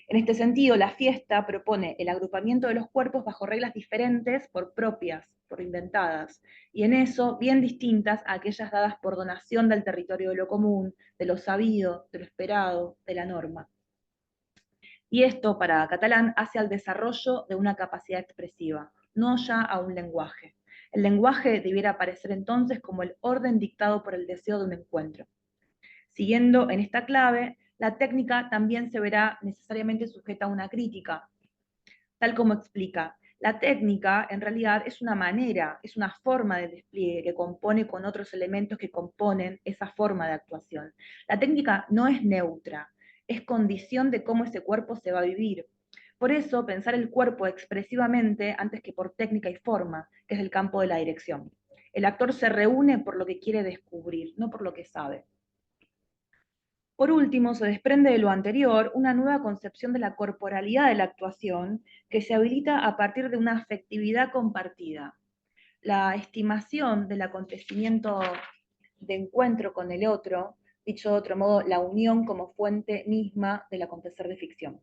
En este sentido, la fiesta propone el agrupamiento de los cuerpos bajo reglas diferentes por propias, por inventadas, y en eso bien distintas a aquellas dadas por donación del territorio de lo común, de lo sabido, de lo esperado, de la norma. Y esto, para Catalán, hace al desarrollo de una capacidad expresiva, no ya a un lenguaje. El lenguaje debiera aparecer entonces como el orden dictado por el deseo de un encuentro. Siguiendo en esta clave, la técnica también se verá necesariamente sujeta a una crítica, tal como explica. La técnica, en realidad, es una manera, es una forma de despliegue que compone con otros elementos que componen esa forma de actuación. La técnica no es neutra, es condición de cómo ese cuerpo se va a vivir. Por eso, pensar el cuerpo expresivamente antes que por técnica y forma, que es el campo de la dirección. El actor se reúne por lo que quiere descubrir, no por lo que sabe. Por último, se desprende de lo anterior una nueva concepción de la corporalidad de la actuación que se habilita a partir de una afectividad compartida. La estimación del acontecimiento de encuentro con el otro, dicho de otro modo, la unión como fuente misma del acontecer de ficción.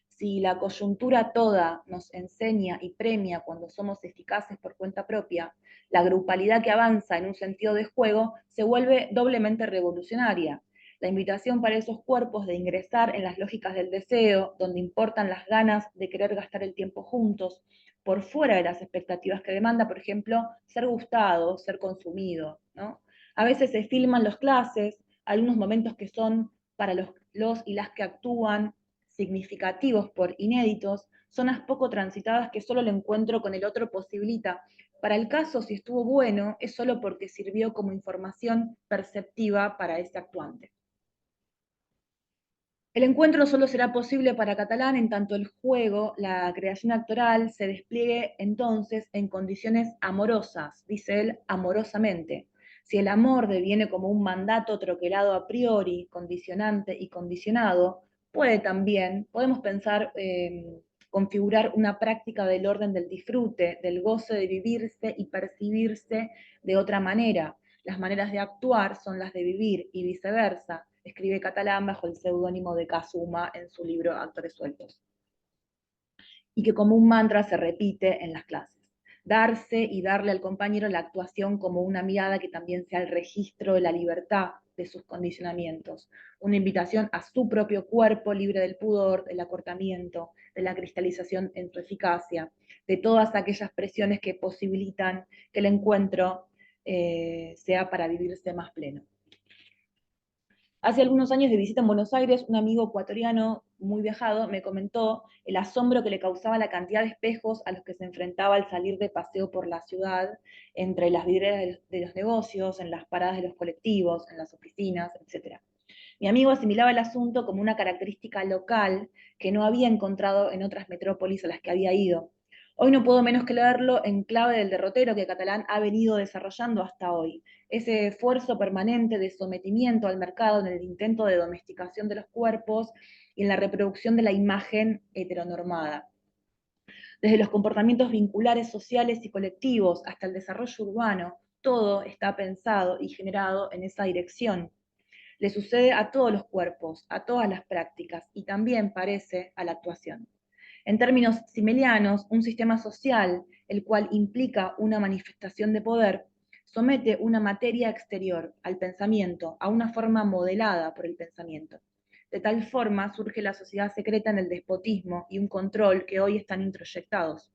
Si la coyuntura toda nos enseña y premia cuando somos eficaces por cuenta propia, la grupalidad que avanza en un sentido de juego se vuelve doblemente revolucionaria. La invitación para esos cuerpos de ingresar en las lógicas del deseo, donde importan las ganas de querer gastar el tiempo juntos, por fuera de las expectativas que demanda, por ejemplo, ser gustado, ser consumido, ¿no? A veces se filman los clases, algunos momentos que son para los y las que actúan significativos por inéditos, zonas poco transitadas que solo el encuentro con el otro posibilita. Para el caso, si estuvo bueno, es solo porque sirvió como información perceptiva para ese actuante. El encuentro solo será posible para Catalán en tanto el juego, la creación actoral, se despliegue entonces en condiciones amorosas, dice él, amorosamente. Si el amor deviene como un mandato troquelado a priori, condicionante y condicionado, podemos pensar, configurar una práctica del orden del disfrute, del goce de vivirse y percibirse de otra manera. Las maneras de actuar son las de vivir y viceversa, escribe Catalán bajo el seudónimo de Kazuma en su libro Actores Sueltos. Y que como un mantra se repite en las clases. Darse y darle al compañero la actuación como una mirada que también sea el registro de la libertad de sus condicionamientos, una invitación a su propio cuerpo libre del pudor, del acortamiento, de la cristalización en su eficacia, de todas aquellas presiones que posibilitan que el encuentro sea para vivirse más pleno. Hace algunos años de visita en Buenos Aires, un amigo ecuatoriano muy viajado me comentó el asombro que le causaba la cantidad de espejos a los que se enfrentaba al salir de paseo por la ciudad, entre las vidrieras de los negocios, en las paradas de los colectivos, en las oficinas, etc. Mi amigo asimilaba el asunto como una característica local que no había encontrado en otras metrópolis a las que había ido. Hoy no puedo menos que leerlo en clave del derrotero que Catalán ha venido desarrollando hasta hoy, ese esfuerzo permanente de sometimiento al mercado en el intento de domesticación de los cuerpos y en la reproducción de la imagen heteronormada. Desde los comportamientos vinculares sociales y colectivos hasta el desarrollo urbano, todo está pensado y generado en esa dirección. Le sucede a todos los cuerpos, a todas las prácticas y también parece a la actuación. En términos simelianos, un sistema social, el cual implica una manifestación de poder, somete una materia exterior al pensamiento, a una forma modelada por el pensamiento. De tal forma surge la sociedad secreta en el despotismo y un control que hoy están introyectados.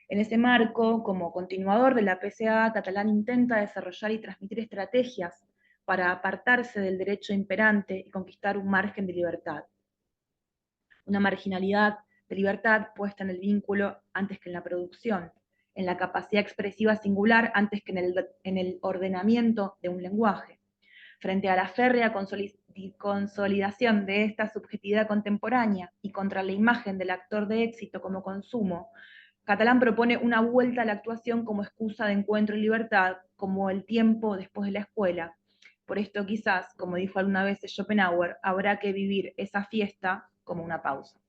En ese marco, como continuador de la PCA, Catalán intenta desarrollar y transmitir estrategias para apartarse del derecho imperante y conquistar un margen de libertad. Una marginalidad de libertad puesta en el vínculo antes que en la producción, en la capacidad expresiva singular antes que en el ordenamiento de un lenguaje. Frente a la férrea consolidación de esta subjetividad contemporánea y contra la imagen del actor de éxito como consumo, Catalán propone una vuelta a la actuación como excusa de encuentro y libertad, como el tiempo después de la escuela. Por esto quizás, como dijo alguna vez Schopenhauer, habrá que vivir esa fiesta como una pausa.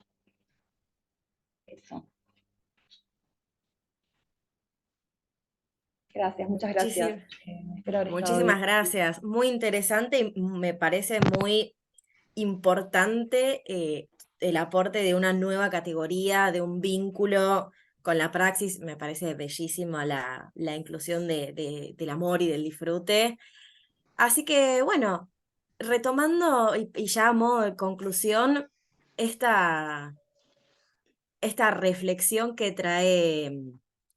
Eso. Gracias, muchas gracias. Espero haber estado bien. Muchísimas gracias. Muy interesante y me parece muy importante el aporte de una nueva categoría, de un vínculo con la praxis. Me parece bellísima la inclusión del amor y del disfrute. Así que, bueno, retomando y ya a modo de conclusión, esta reflexión que trae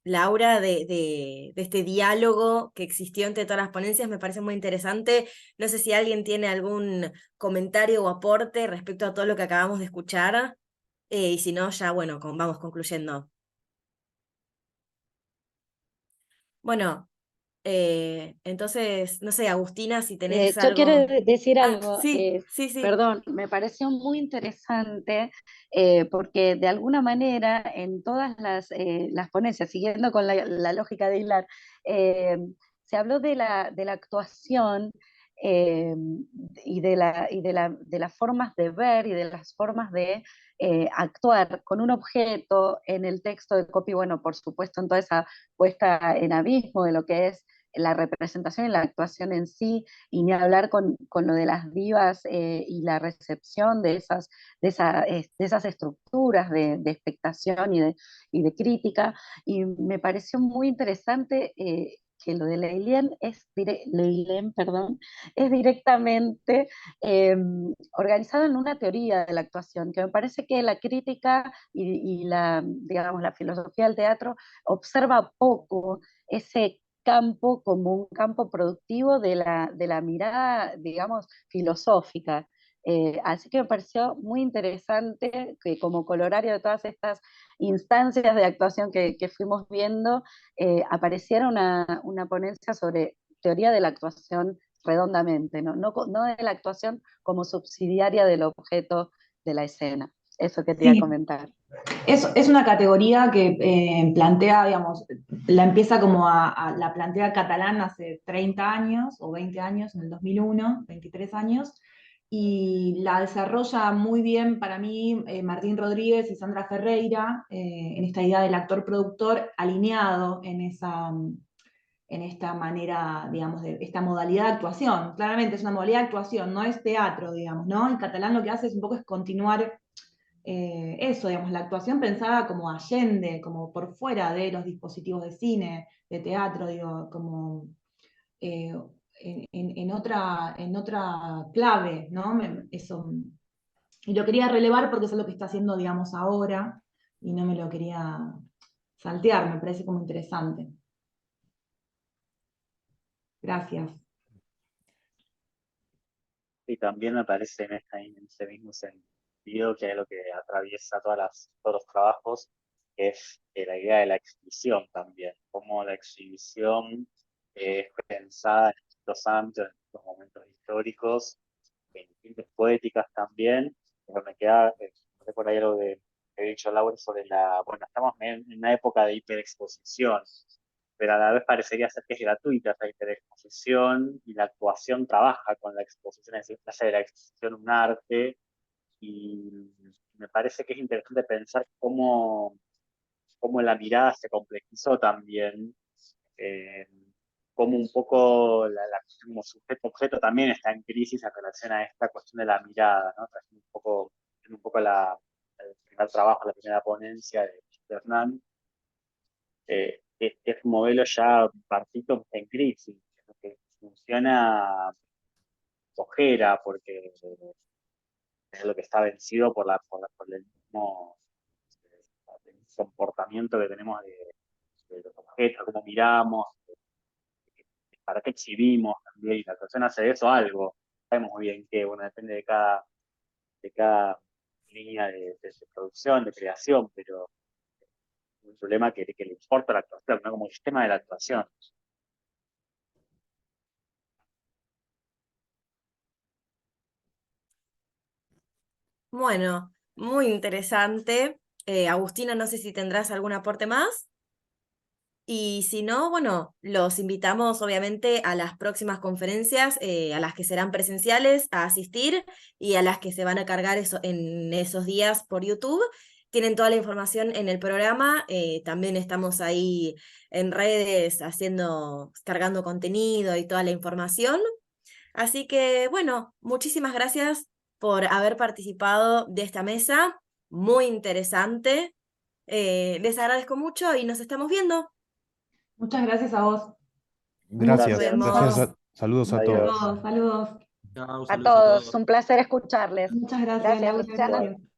Laura de este diálogo que existió entre todas las ponencias me parece muy interesante. No sé si alguien tiene algún comentario o aporte respecto a todo lo que acabamos de escuchar, y si no, ya bueno, vamos concluyendo. Bueno, entonces, no sé, Agustina, si tenés Yo quiero algo. decir Ah, algo, sí, sí, sí. perdón, me pareció muy interesante porque de alguna manera en todas las ponencias, siguiendo con la lógica de Hilar, se habló de la actuación eh, y de las formas de ver y de las formas de actuar con un objeto en el texto de Copy, bueno, por supuesto, en toda esa puesta en abismo de lo que es la representación y la actuación en sí, y ni hablar con lo de las divas y la recepción de esas estructuras de expectación y de crítica. Y me pareció muy interesante que lo de Leilén, perdón, es directamente organizado en una teoría de la actuación, que me parece que la crítica y digamos, la filosofía del teatro observa poco ese campo como un campo productivo de la mirada, digamos, filosófica. Así que me pareció muy interesante que como colorario de todas estas instancias de actuación que fuimos viendo, apareciera una ponencia sobre teoría de la actuación redondamente, no de la actuación como subsidiaria del objeto de la escena. Eso quería Sí, comentar. es una categoría que plantea, digamos, la plantea Catalán hace 30 años o 20 años, en el 2001, 23 años, y la desarrolla muy bien para mí Martín Rodríguez y Sandra Ferreira, en esta idea del actor-productor alineado en esta manera, digamos, de esta modalidad de actuación. Claramente es una modalidad de actuación, no es teatro, digamos, ¿no? En Catalán lo que hace es un poco es continuar eso, digamos, la actuación pensada como allende, como por fuera de los dispositivos de cine, de teatro, digo, como eh, en otra clave, ¿no? Eso, y lo quería relevar porque eso es lo que está haciendo, digamos, ahora, y no me lo quería saltear, me parece como interesante. Gracias. Y también me parece en ese mismo sentido que es lo que atraviesa todos los trabajos, que es la idea de la exhibición también, cómo la exhibición es pensada en distintos ámbitos, en distintos momentos históricos, en distintas poéticas también, pero me queda por ahí algo que he dicho Laura sobre bueno, estamos en una época de hiperexposición, pero a la vez parecería ser que es gratuita esa hiperexposición y la actuación trabaja con la exposición, es decir, hace de la exposición un arte, y me parece que es interesante pensar cómo la mirada se complejizó también, eh, cómo un poco la cuestión como sujeto-objeto también está en crisis en relación a esta cuestión de la mirada, ¿no? Trayendo un poco el primer trabajo, la primera ponencia de Hernán, es un modelo ya partito en crisis, que funciona ojera porque es lo que está vencido por el mismo comportamiento que tenemos de los objetos, cómo miramos, para qué exhibimos también, y la persona hace de eso algo, sabemos muy bien que, bueno, depende de cada línea de producción, de creación, pero es un problema que le importa la actuación, ¿no? Como el sistema de la actuación. Bueno, muy interesante. Agustina, no sé si tendrás algún aporte más. Y si no, bueno, los invitamos obviamente a las próximas conferencias, a las que serán presenciales, a asistir y a las que se van a cargar en esos días por YouTube. Tienen toda la información en el programa. También estamos ahí en redes cargando contenido y toda la información. Así que, bueno, muchísimas gracias por haber participado de esta mesa. Muy interesante. Les agradezco mucho y nos estamos viendo. Muchas gracias a vos. Nos Gracias, Gracias. vemos. saludos a Adiós. todos. Saludos, saludos. Chao, A saludos a todos, todos. un placer escucharles. Muchas gracias, Gracias, Laura, Luciana. gracias.